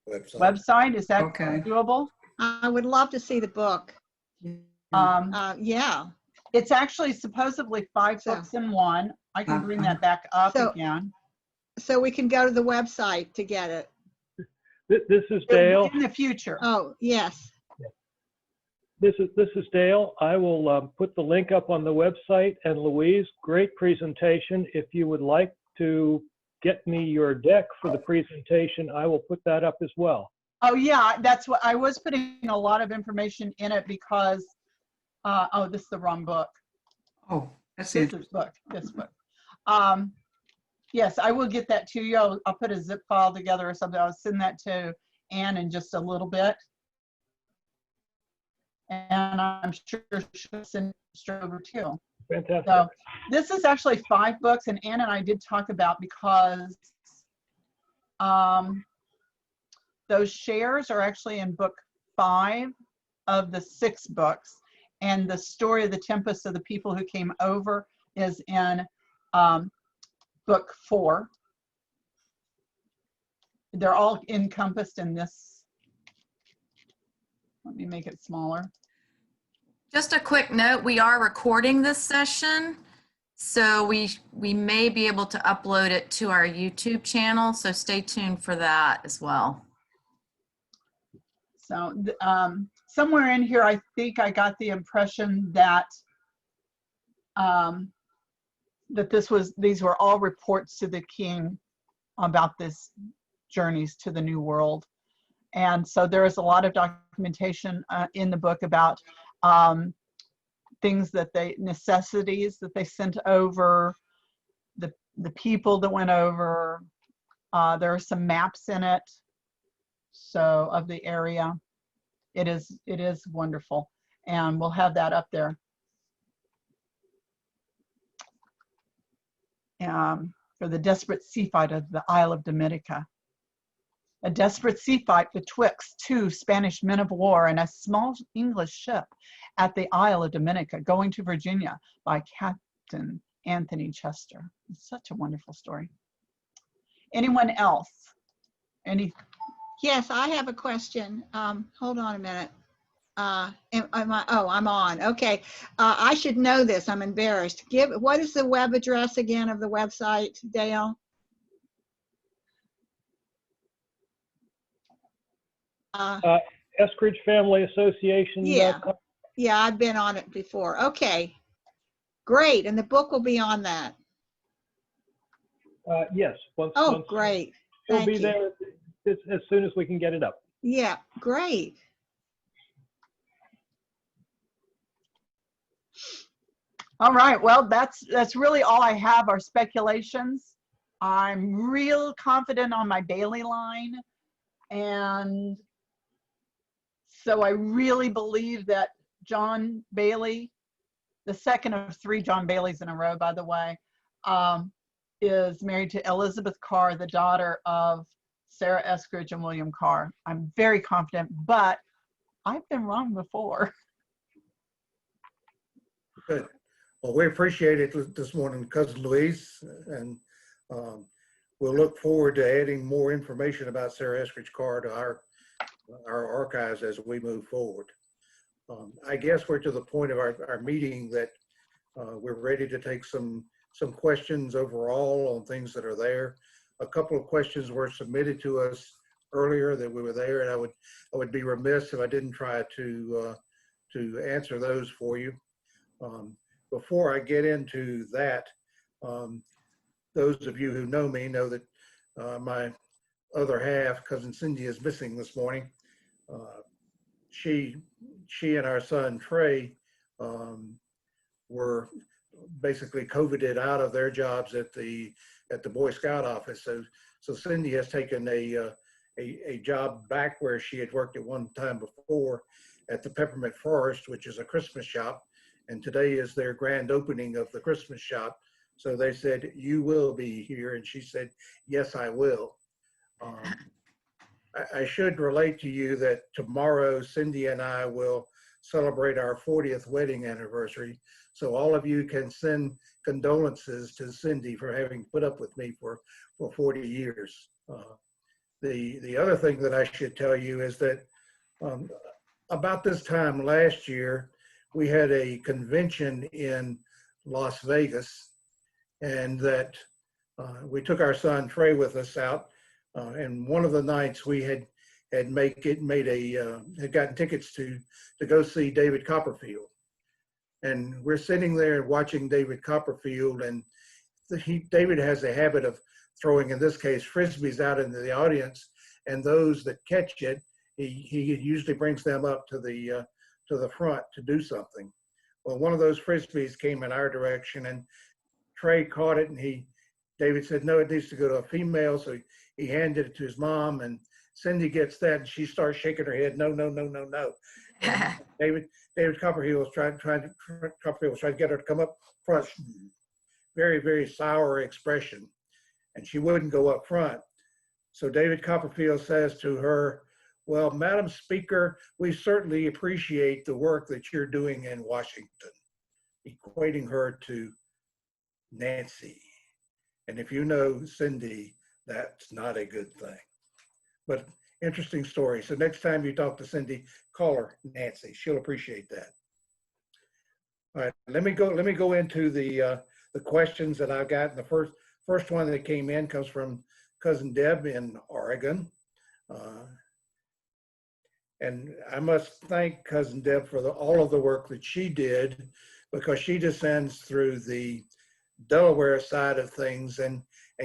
website. Is that doable? I would love to see the book. Yeah. It's actually supposedly 5 books in one. I can bring that back up again. So we can go to the website to get it. This is Dale. In the future. Oh, yes. This is Dale. I will put the link up on the website. And Louise, great presentation. If you would like to get me your deck for the presentation, I will put that up as well. Oh yeah, that's what I was putting a lot of information in it because, this is the wrong book. Oh, that's this book. Yes, I will get that to you. I'll put a zip file together or something. I'll send that to Anne in just a little bit. And I'm sure she'll send it straight over too. Fantastic. So this is actually 5 books, and Anne and I did talk about, because those shares are actually in book 5 of the 6 books, and the story of the Tempest of the people who came over is in book 4. They're all encompassed in this. Let me make it smaller. Just a quick note, we are recording this session, so we may be able to upload it to our YouTube channel, so stay tuned for that as well. So somewhere in here, I think I got the impression that these were all reports to the king about this journeys to the New World. And so there is a lot of documentation in the book about things necessities that they sent over, the people that went over. There are some maps in it, so of the area. It is wonderful, and we'll have that up there. For the desperate sea fight of the Isle of Dominica. A desperate sea fight betwixt two Spanish men of war and a small English ship at the Isle of Dominica going to Virginia by Captain Anthony Chester. It's such a wonderful story. Anyone else? Yes, I have a question. Hold on a minute. I'm on. Okay. I should know this. I'm embarrassed. What is the web address again of the website, Dale? Eskridge Family Association. Yeah, I've been on it before. Okay, great. And the book will be on that. Yes. Great. It'll be there as soon as we can get it up. Yeah, great. All right, well, that's really all I have are speculations. I'm real confident on my Bailey line, and so I really believe that John Bailey, the second of 3 John Baileys in a row, by the way, is married to Elizabeth Carr, the daughter of Sarah Eskridge and William Carr. I'm very confident, but I've been wrong before. Good. Well, we appreciate it this morning, Cousin Louise, and we'll look forward to adding more information about Sarah Eskridge Carr to our archives as we move forward. I guess we're to the point of our meeting that we're ready to take some questions overall on things that are there. A couple of questions were submitted to us earlier that we were there, and I would be remiss if I didn't try to answer those for you. Before I get into that, those of you who know me know that my other half, Cousin Cindy, is missing this morning. She and our son Trey were basically COVIDed out of their jobs at the Boy Scout office. So Cindy has taken a job back where she had worked at one time before at the Peppermint Forest, which is a Christmas shop. And today is their grand opening of the Christmas shop. So they said, "You will be here." And she said, "Yes, I will." I should relate to you that tomorrow, Cindy and I will celebrate our 40th wedding anniversary. So all of you can send condolences to Cindy for having put up with me for 40 years. The other thing that I should tell you is that about this time last year, we had a convention in Las Vegas, and that we took our son Trey with us out. And one of the nights we had gotten tickets to go see David Copperfield. And we're sitting there watching David Copperfield, and David has a habit of throwing, in this case, Frisbees out into the audience, and those that catch it, he usually brings them up to the front to do something. Well, one of those Frisbees came in our direction, and Trey caught it, and David said, "No, it needs to go to a female." So he handed it to his mom, and Cindy gets that, and she starts shaking her head, "No, no, no, no, no." David Copperfield was trying to get her to come up front. Very, very sour expression, and she wouldn't go up front. So David Copperfield says to her, "Well, Madam Speaker, we certainly appreciate the work that you're doing in Washington," equating her to Nancy. And if you know Cindy, that's not a good thing. But interesting story. So next time you talk to Cindy, call her Nancy. She'll appreciate that. All right, let me go into the questions that I've got. And the first one that came in comes from Cousin Deb in Oregon. And I must thank Cousin Deb for all of the work that she did, because she descends through the Delaware side of things and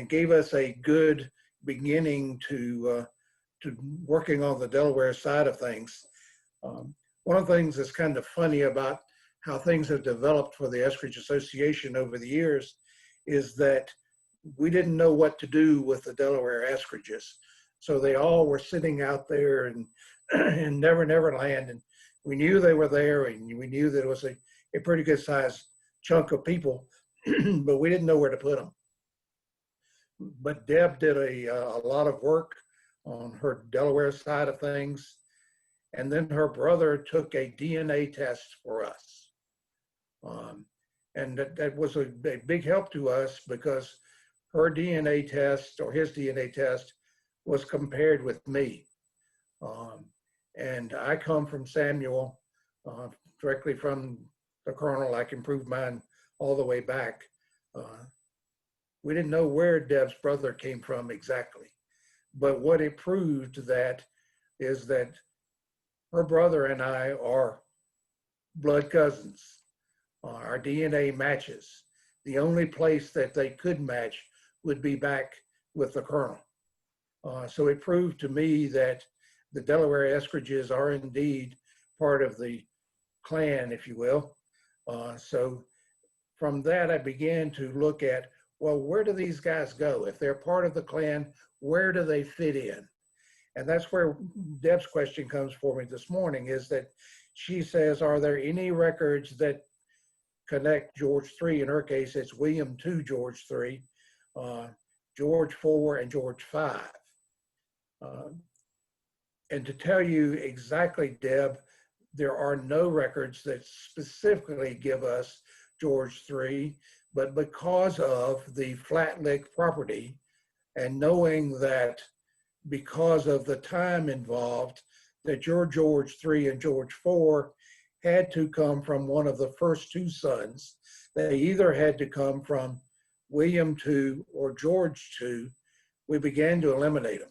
gave us a good beginning to working on the Delaware side of things. One of the things that's kind of funny about how things have developed for the Eskridge Association over the years is that we didn't know what to do with the Delaware Eskridges. So they all were sitting out there in Never Never Land, and we knew they were there, and we knew that it was a pretty good sized chunk of people, but we didn't know where to put them. But Deb did a lot of work on her Delaware side of things. And then her brother took a DNA test for us. And that was a big help to us, because her DNA test, or his DNA test, was compared with me. And I come from Samuel, directly from the colonel. I can prove mine all the way back. We didn't know where Deb's brother came from exactly, but what it proved is that her brother and I are blood cousins. Our DNA matches. The only place that they could match would be back with the colonel. So it proved to me that the Delaware Eskridges are indeed part of the clan, if you will. So from that, I began to look at, well, where do these guys go? If they're part of the clan, where do they fit in? And that's where Deb's question comes for me this morning, is that she says, are there any records that connect George III? In her case, it's William II, George III, George IV, and George V. And to tell you exactly, Deb, there are no records that specifically give us George III, but because of the Flat Lick property, and knowing that because of the time involved, that your George III and George IV had to come from one of the first two sons. They either had to come from William II or George II. We began to eliminate them.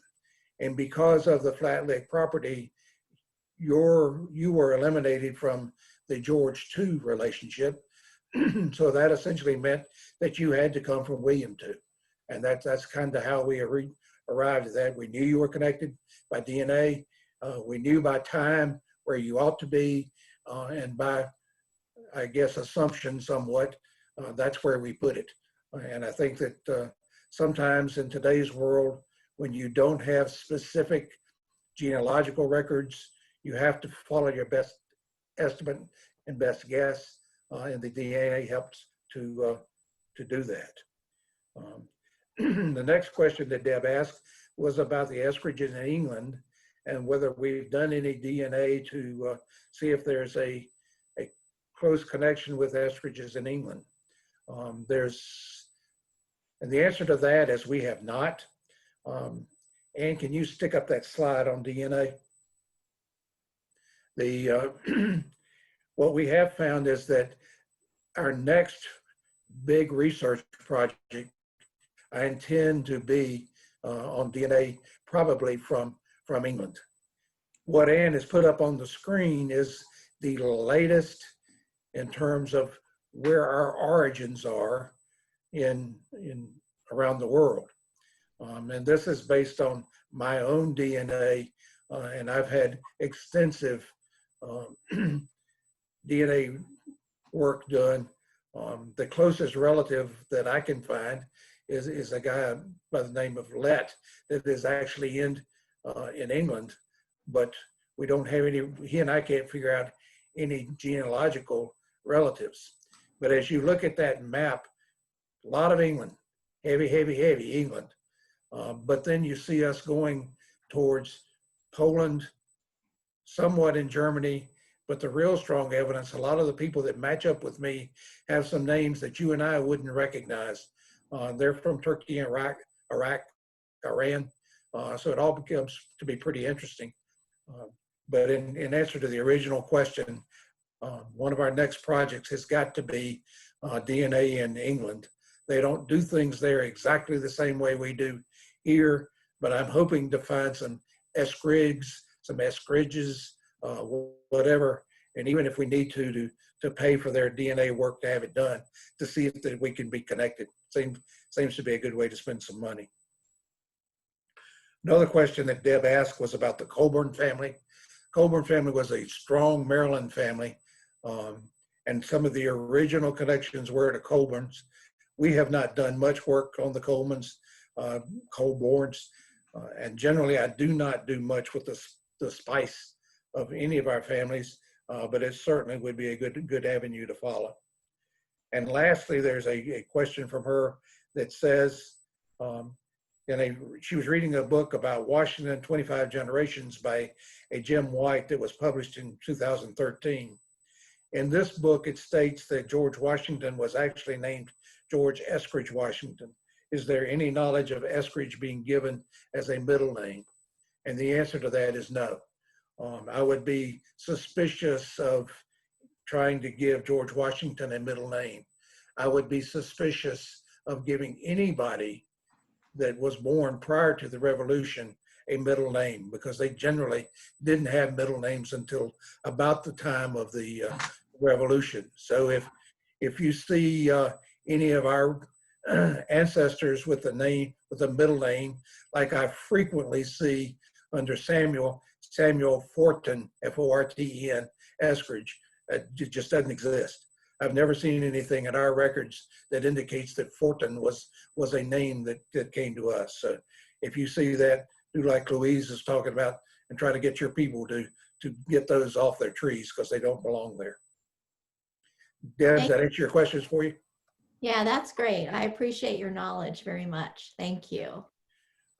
And because of the Flat Lick property, you were eliminated from the George II relationship. So that essentially meant that you had to come from William II. And that's kind of how we arrived at that. We knew you were connected by DNA. We knew by time where you ought to be, and by, I guess, assumption somewhat, that's where we put it. And I think that sometimes in today's world, when you don't have specific genealogical records, you have to follow your best estimate and best guess, and the DNA helps to do that. The next question that Deb asked was about the Eskridges in England, and whether we've done any DNA to see if there's a close connection with Eskridges in England. And the answer to that is we have not. Ann, can you stick up that slide on DNA? What we have found is that our next big research project, I intend to be on DNA, probably from England. What Ann has put up on the screen is the latest in terms of where our origins are in around the world. And this is based on my own DNA, and I've had extensive DNA work done. The closest relative that I can find is a guy by the name of Lett that is actually in England, but we don't have any, he and I can't figure out any genealogical relatives. But as you look at that map, a lot of England, heavy England. But then you see us going towards Poland, somewhat in Germany, but the real strong evidence, a lot of the people that match up with me have some names that you and I wouldn't recognize. They're from Turkey, Iraq, Iran. So it all becomes to be pretty interesting. But in answer to the original question, one of our next projects has got to be DNA in England. They don't do things there exactly the same way we do here, but I'm hoping to find some Eskridges whatever. And even if we need to pay for their DNA work to have it done, to see if that we can be connected. Seems to be a good way to spend some money. Another question that Deb asked was about the Colburn family. Colburn family was a strong Maryland family, and some of the original connections were to Colburns. We have not done much work on the Colburns, and generally I do not do much with the spice of any of our families, but it certainly would be a good avenue to follow. And lastly, there's a question from her that says, she was reading a book about Washington, 25 Generations by a Jim White that was published in 2013. In this book, it states that George Washington was actually named George Eskridge Washington. Is there any knowledge of Eskridge being given as a middle name? And the answer to that is no. I would be suspicious of trying to give George Washington a middle name. I would be suspicious of giving anybody that was born prior to the Revolution a middle name, because they generally didn't have middle names until about the time of the Revolution. So if you see any of our ancestors with a middle name, like I frequently see under Samuel Forten, F-O-R-T-E-N, Eskridge, it just doesn't exist. I've never seen anything in our records that indicates that Forten was a name that came to us. So if you see that, do like Louise is talking about and try to get your people to get those off their trees, because they don't belong there. Deb, does that answer your questions for you? Yeah, that's great. I appreciate your knowledge very much. Thank you. All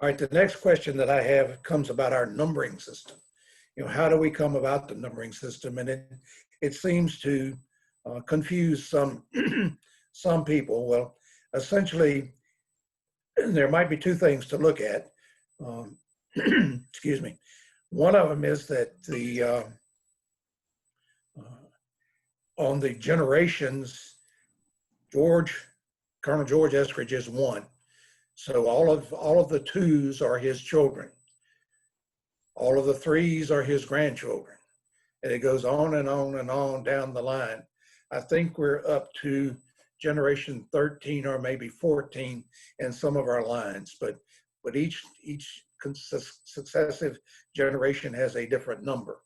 right, the next question that I have comes about our numbering system. How do we come about the numbering system? And it seems to confuse some some people. Well, essentially, there might be two things to look at. Excuse me. One of them is that on the generations, Colonel George Eskridge is one. So all of the twos are his children. All of the threes are his grandchildren. And it goes on and on and on down the line. I think we're up to generation 13 or maybe 14 in some of our lines, but each successive generation has a different number.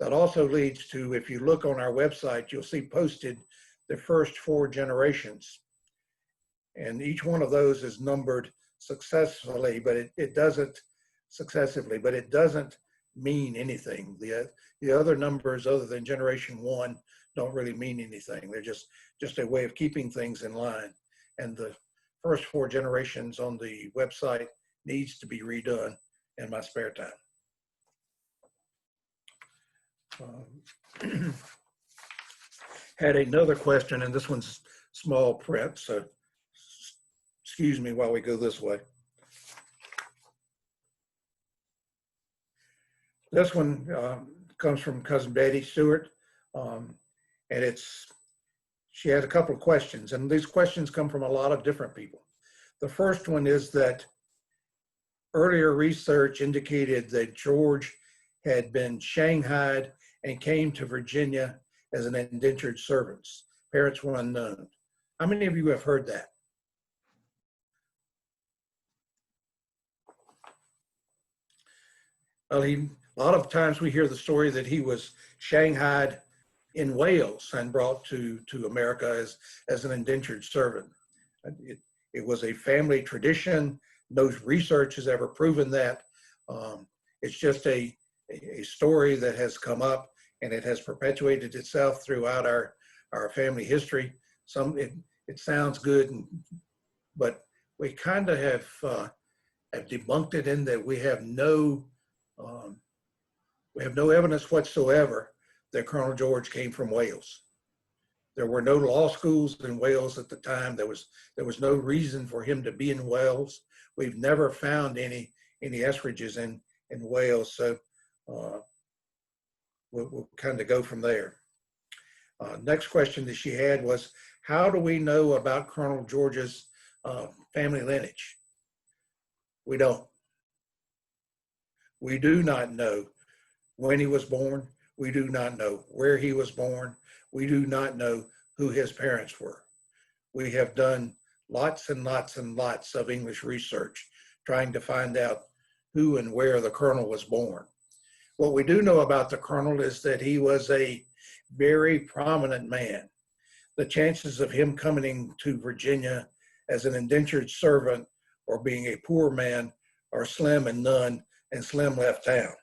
That also leads to, if you look on our website, you'll see posted the first 4 generations. And each one of those is numbered successfully, but it doesn't mean anything. The other numbers other than generation 1 don't really mean anything. They're just a way of keeping things in line. And the first 4 generations on the website needs to be redone in my spare time. Had another question, and this one's small print, so excuse me while we go this way. This one comes from cousin Betty Stewart, and she had a couple of questions, and these questions come from a lot of different people. The first one is that earlier research indicated that George had been shanghaied and came to Virginia as an indentured servant. Parents were unknown. How many of you have heard that? Well, a lot of times we hear the story that he was shanghaied in Wales and brought to America as an indentured servant. It was a family tradition. No research has ever proven that. It's just a story that has come up, and it has perpetuated itself throughout our family history. It sounds good, but we kind of have debunked it in that we have no evidence whatsoever that Colonel George came from Wales. There were no law schools in Wales at the time. There was no reason for him to be in Wales. We've never found any Eskridges in Wales, so we'll kind of go from there. Next question that she had was, how do we know about Colonel George's family lineage? We don't. We do not know. when he was born. We do not know where he was born. We do not know who his parents were. We have done lots and lots and lots of English research trying to find out who and where the Colonel was born. What we do know about the Colonel is that he was a very prominent man. The chances of him coming to Virginia as an indentured servant or being a poor man are slim and none, and Slim left town.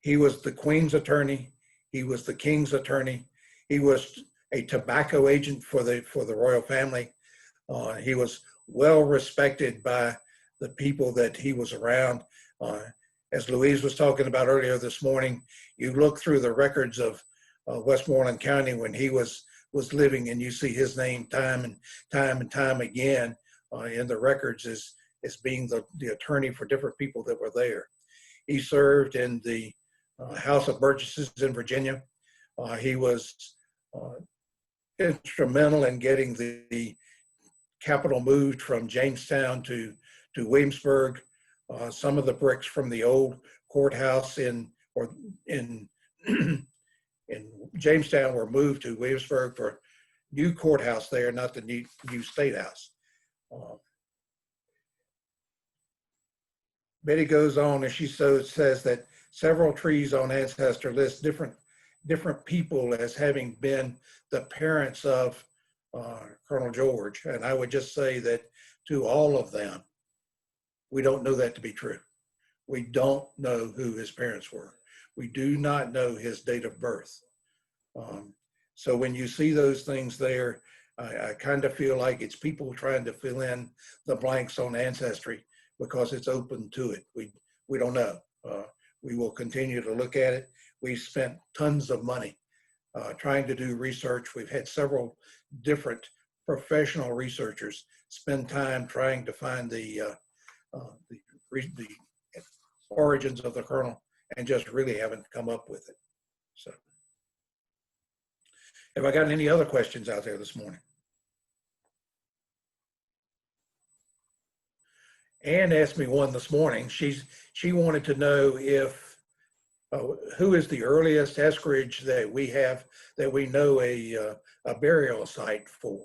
He was the Queen's attorney. He was the King's attorney. He was a tobacco agent for the royal family. He was well respected by the people that he was around. As Louise was talking about earlier this morning, you look through the records of Westmoreland County when he was living, and you see his name time and time again in the records as being the attorney for different people that were there. He served in the House of Burgesses in Virginia. He was instrumental in getting the capital moved from Jamestown to Williamsburg. Some of the bricks from the old courthouse in Jamestown were moved to Williamsburg for new courthouse there, not the new state house. Betty goes on and she says that several trees on ancestor list different people as having been the parents of Colonel George. And I would just say that to all of them, we don't know that to be true. We don't know who his parents were. We do not know his date of birth. So when you see those things there, I kind of feel like it's people trying to fill in the blanks on Ancestry because it's open to it. We don't know. We will continue to look at it. We've spent tons of money trying to do research. We've had several different professional researchers spend time trying to find the origins of the Colonel and just really haven't come up with it. So, have I got any other questions out there this morning? Ann asked me one this morning. She wanted to know if who is the earliest Eskridge that we have that we know a burial site for.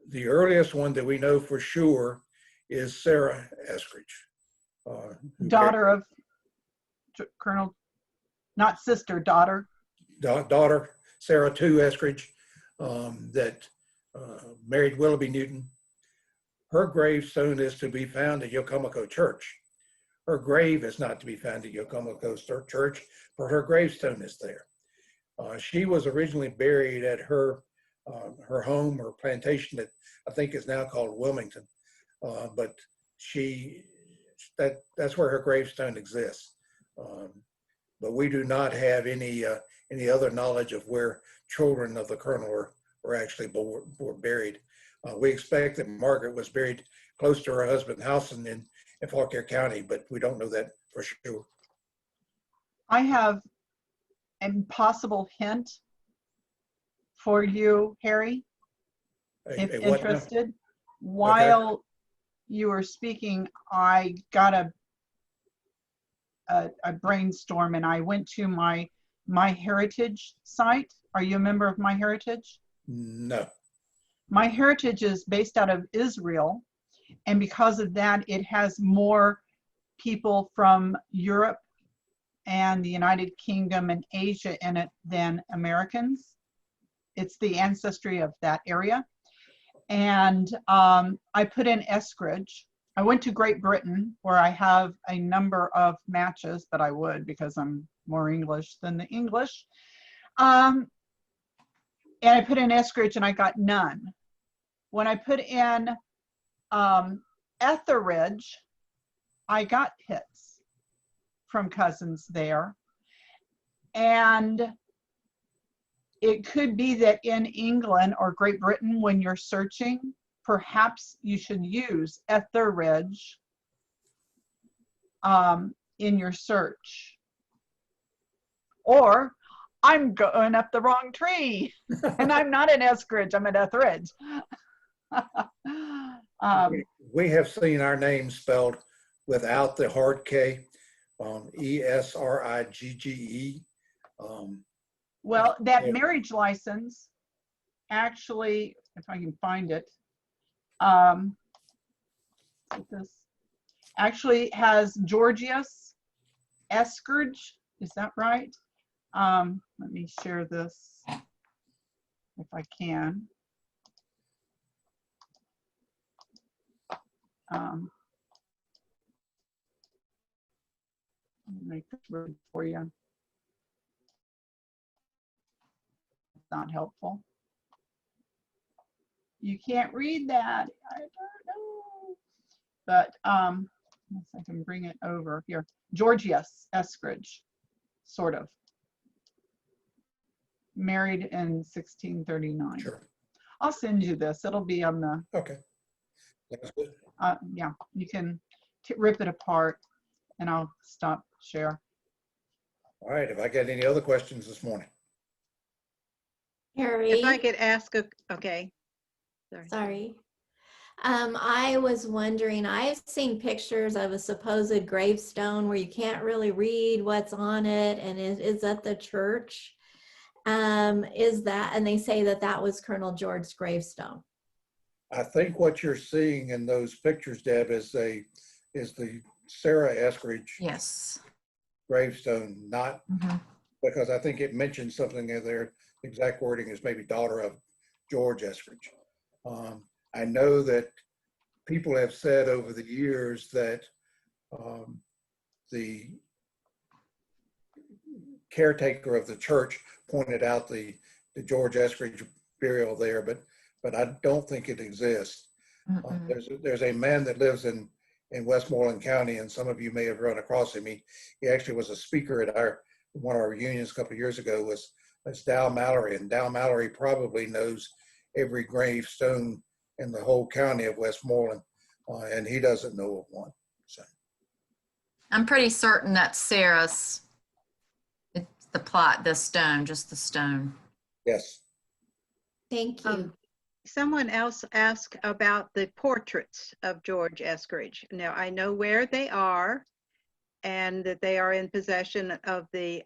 The earliest one that we know for sure is Sarah Eskridge, daughter of Colonel, not sister, daughter. Daughter Sarah II Eskridge, that married Willoughby Newton. Her gravestone is to be found at Yokomoco Church. Her grave is not to be found at Yokomoco Church, but her gravestone is there. She was originally buried at her home or plantation that I think is now called Wilmington, but that's where her gravestone exists. But we do not have any other knowledge of where children of the Colonel were actually were buried. We expect that Margaret was buried close to her husband Howson in Fauquier County, but we don't know that for sure. I have a possible hint for you, Harry, if interested. While you were speaking, I got a brainstorm and I went to my Heritage site. Are you a member of My Heritage? No. My Heritage is based out of Israel, and because of that, it has more people from Europe and the United Kingdom and Asia in it than Americans. It's the ancestry of that area. And I put in Eskridge. I went to Great Britain, where I have a number of matches, but I would because I'm more English than the English. And I put in Eskridge and I got none. When I put in Etheridge, I got hits from cousins there. And it could be that in England or Great Britain, when you're searching, perhaps you should use Etheridge in your search. Or I'm going up the wrong tree and I'm not in Eskridge, I'm at Etheridge. We have seen our name spelled without the hard K. ESRIGGE. Well, that marriage license actually, if I can find it, this actually has Georgius Eskridge. Is that right? Let me share this if I can. Make this word for you. It's not helpful. You can't read that. I don't know. But unless I can bring it over here. Georgius Eskridge, sort of. Married in 1639. Sure. I'll send you this. It'll be on the. Okay. That's good. Yeah, you can rip it apart, and I'll stop share. All right. Have I got any other questions this morning? If I could ask okay. Sorry. I was wondering, I've seen pictures of a supposed gravestone where you can't really read what's on it, and it is at the church. Is that, and they say that that was Colonel George's gravestone. I think what you're seeing in those pictures, Deb, is the Sarah Eskridge Yes. gravestone, not because I think it mentions something in there. The exact wording is maybe daughter of George Eskridge. I know that people have said over the years that the caretaker of the church pointed out the George Eskridge burial there, but I don't think it exists. There's a man that lives in Westmoreland County, and some of you may have run across him. He actually was a speaker at one of our reunions a couple of years ago. Was Dow Mallory, and Dow Mallory probably knows every gravestone in the whole county of Westmoreland, and he doesn't know of one. So I'm pretty certain that Sarah's, it's the plot, the stone, just the stone. Yes. Thank you. Someone else asked about the portraits of George Eskridge. Now, I know where they are and that they are in possession of the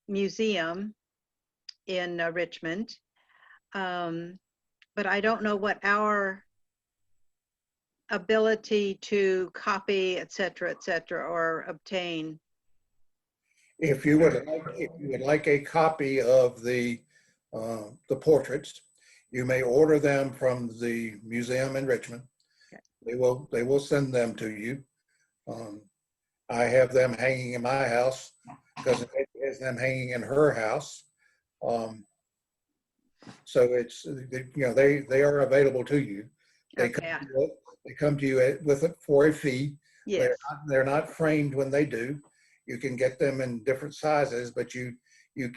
museum in Richmond. But I don't know what our ability to copy, et cetera, or obtain. If you would like a copy of the portraits, you may order them from the museum in Richmond. They will send them to you. I have them hanging in my house because it has them hanging in her house. So it's, they are available to you. They come to you for a fee. Yes. They're not framed when they do. You can get them in different sizes, but you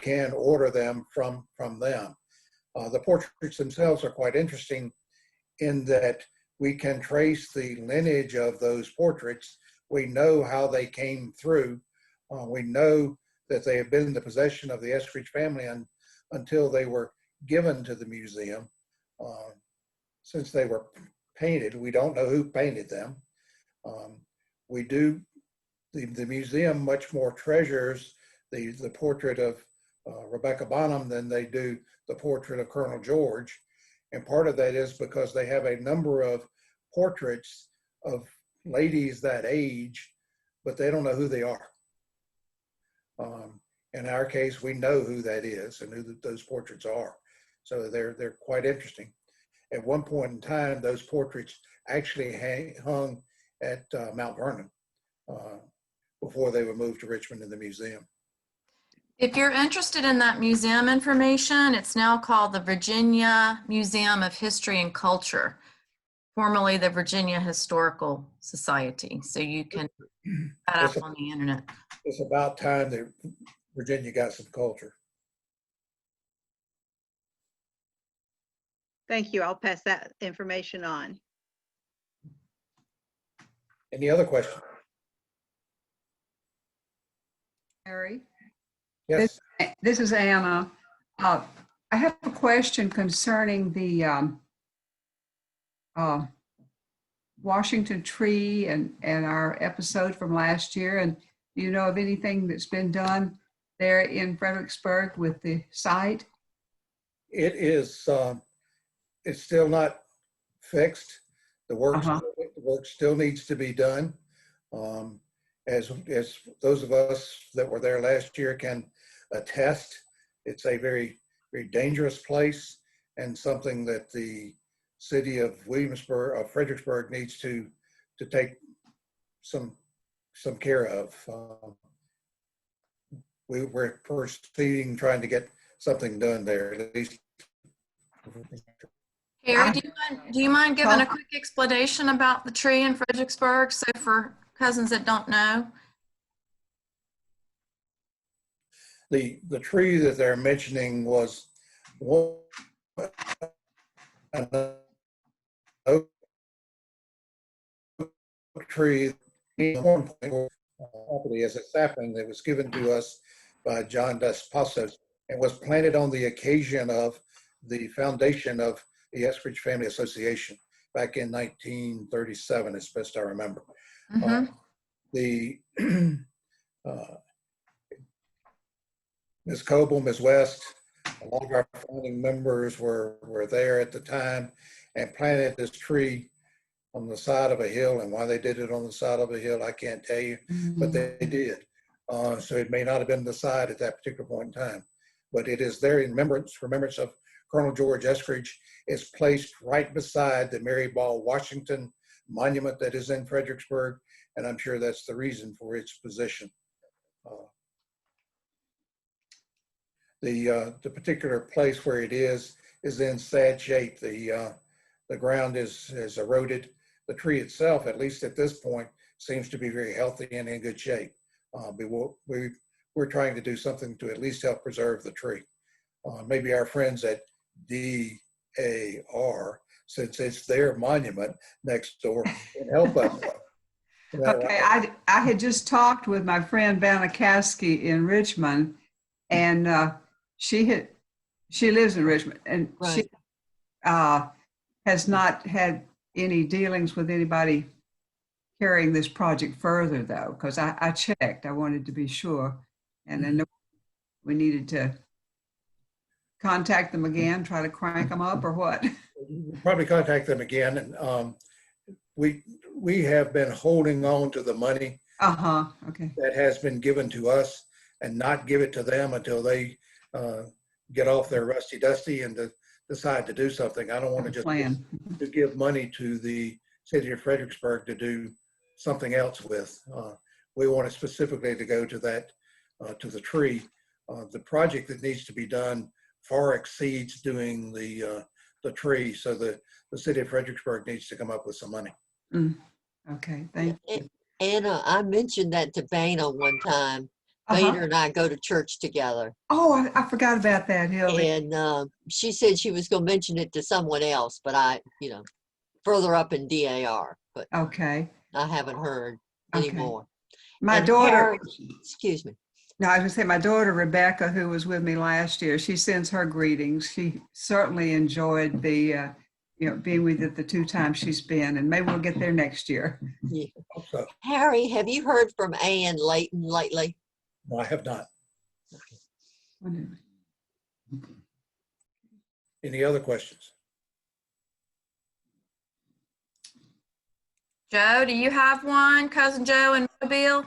can order them from them. The portraits themselves are quite interesting in that we can trace the lineage of those portraits. We know how they came through. We know that they have been in the possession of the Eskridge family until they were given to the museum. Since they were painted, we don't know who painted them. The museum much more treasures the portrait of Rebecca Bonham than they do the portrait of Colonel George. And part of that is because they have a number of portraits of ladies that age, but they don't know who they are. In our case, we know who that is and who those portraits are. So they're quite interesting. At one point in time, those portraits actually hung at Mount Vernon before they were moved to Richmond in the museum. If you're interested in that museum information, it's now called the Virginia Museum of History and Culture, formerly the Virginia Historical Society. So you can look that up on the internet. It's about time that Virginia got some culture. Thank you. I'll pass that information on. Any other questions? Mary? Yes. This is Anna. I have a question concerning the Washington tree and our episode from last year. And Do you know of anything that's been done there in Fredericksburg with the site? It is, it's still not fixed. The work, Uh-huh. the work still needs to be done. As those of us that were there last year can attest, it's a very, very dangerous place and something that the city of Fredericksburg needs to take some care of. We're proceeding, trying to get something done there, at least. Harry, do you mind giving a quick explanation about the tree in Fredericksburg, so for cousins that don't know? The tree that they're mentioning was one an oak tree property as a sapling that was given to us by John Dos Passos and was planted on the occasion of the foundation of the Eskridge Family Association back in 1937, as best I remember. Ms. Coble, Ms. West, a lot of our founding members were there at the time and planted this tree on the side of a hill. And why they did it on the side of a hill, I can't tell you, but they did. So it may not have been the side at that particular point in time, but it is there in remembrance of Colonel George Eskridge. Is placed right beside the Mary Ball Washington monument that is in Fredericksburg, and I'm sure that's the reason for its position. The particular place where it is in sad shape. The ground is eroded. The tree itself, at least at this point, seems to be very healthy and in good shape. We're trying to do something to at least help preserve the tree. Maybe our friends at DAR, since it's their monument next door, can help us. Okay, I had just talked with my friend Vanna Caskey in Richmond, and she lives in Richmond, and she has not had any dealings with anybody carrying this project further, though, because I checked. I wanted to be sure, and I know we needed to contact them again, try to crank them up, or what? We'll probably contact them again, and we have been holding on to the money Okay. that has been given to us and not give it to them until they get off their rusty dusty and decide to do something. I don't want to just to give money to the city of Fredericksburg to do something else with. We want it specifically to go to that, to the tree. The project that needs to be done far exceeds doing the tree, so the city of Fredericksburg needs to come up with some money. Okay, thank you. Anna, I mentioned that to Bana one time. Bana and I go to church together. Oh, I forgot about that, Hildy. And she said she was going to mention it to someone else, but further up in DAR, but okay, I haven't heard anymore. My daughter, excuse me. No, I was going to say my daughter, Rebecca, who was with me last year, she sends her greetings. She certainly enjoyed the, being with it the 2 times she's been, and maybe we'll get there next year. Yeah. Harry, have you heard from Ann Layton lately? No, I have not. Any other questions? Joe, do you have one? Cousin Joe in Mobile?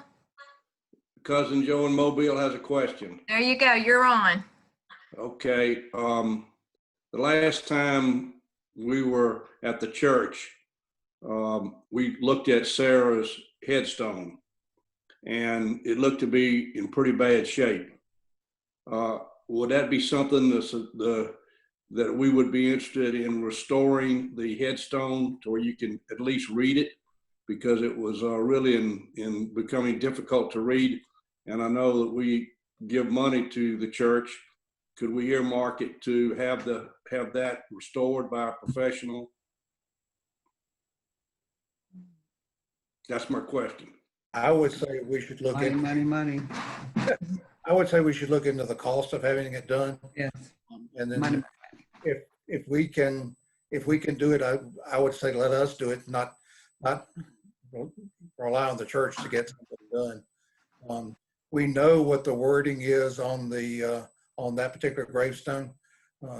Cousin Joe in Mobile has a question. There you go. You're on. Okay. The last time we were at the church, we looked at Sarah's headstone, and it looked to be in pretty bad shape. Would that be something that we would be interested in restoring the headstone to where you can at least read it? Because it was really in becoming difficult to read. And I know that we give money to the church. Could we earmark it to have that restored by a professional? That's my question. I would say we should look at money. I would say we should look into the cost of having it done. Yes. And then if we can do it, I would say let us do it, not rely on the church to get something done. We know what the wording is on that particular gravestone,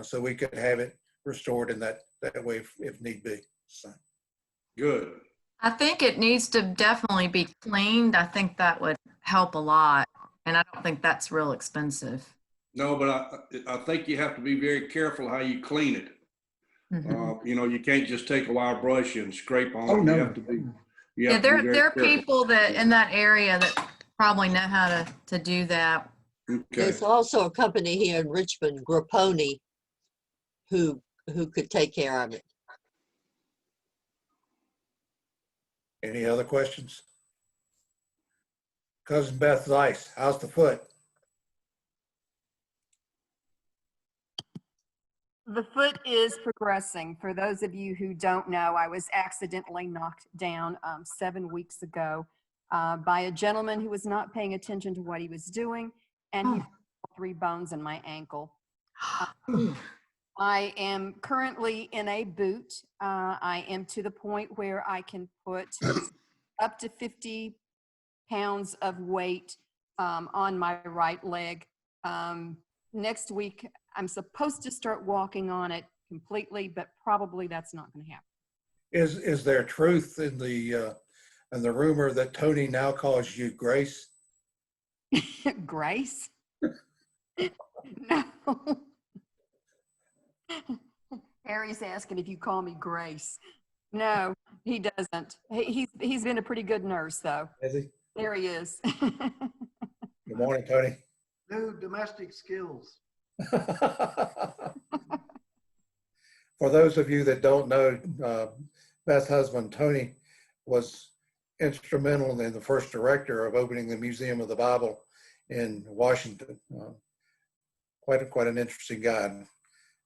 so we could have it restored in that way if need be. So. Good. I think it needs to definitely be cleaned. I think that would help a lot. And I don't think that's real expensive. No, but I think you have to be very careful how you clean it. You know, you can't just take a wire brush and scrape on it. Oh, no. You have to be. Yeah, there are people that in that area that probably know how to do that. Okay. There's also a company here in Richmond, Grapponi, who could take care of it. Any other questions? Cousin Beth Zeiss, how's the foot? The foot is progressing. For those of you who don't know, I was accidentally knocked down 7 weeks ago by a gentleman who was not paying attention to what he was doing, and he broke 3 bones in my ankle. I am currently in a boot. I am to the point where I can put up to 50 pounds of weight on my right leg. Next week, I'm supposed to start walking on it completely, but probably that's not going to happen. Is there truth in the rumor that Tony now calls you Grace? Grace? No. Harry's asking if you call me Grace. No, he doesn't. He's been a pretty good nurse, though. Is he? There he is. Good morning, Tony. New domestic skills. For those of you that don't know, Beth's husband, Tony, was instrumental in the first director of opening the Museum of the Bible in Washington. Quite an interesting guy.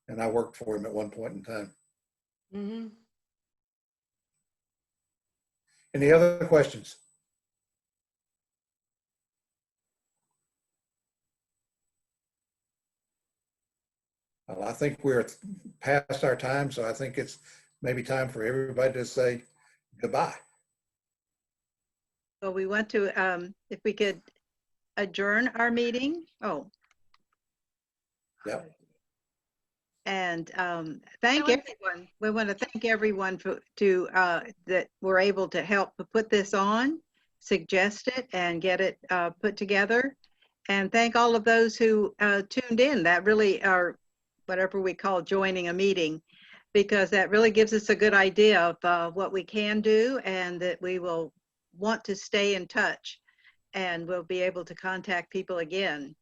And I worked for him at one point in time. Mm-hmm. Any other questions? Well, I think we're past our time, so I think it's maybe time for everybody to say goodbye. Well, we want to, if we could adjourn our meeting. Oh. Yep. And thank everyone. We want to thank everyone that were able to help put this on, suggest it, and get it put together. And thank all of those who tuned in. That really are whatever we call joining a meeting, because that really gives us a good idea of what we can do, and that we will want to stay in touch, and we'll be able to contact people again.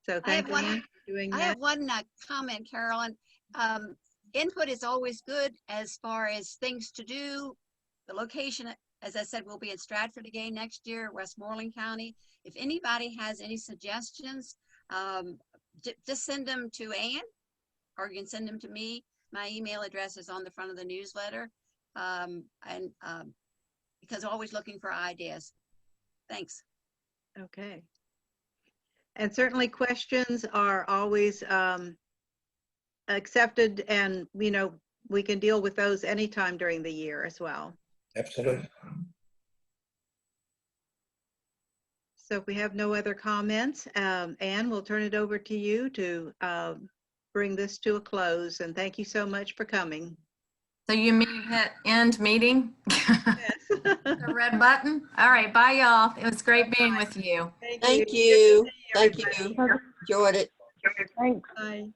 So thank you for doing that. I have one comment, Carolyn. Input is always good as far as things to do. The location, as I said, will be in Stratford again next year, Westmoreland County. If anybody has any suggestions, just send them to Ann, or you can send them to me. My email address is on the front of the newsletter. Because I'm always looking for ideas. Thanks. Okay. And certainly questions are always accepted, and we can deal with those anytime during the year as well. Absolutely. So if we have no other comments, Ann, we'll turn it over to you to bring this to a close. And thank you so much for coming. So you mean hit end meeting? Yes. The red button? All right, bye y'all. It was great being with you. Thank you. Thank you. Enjoyed it. Thanks. Bye.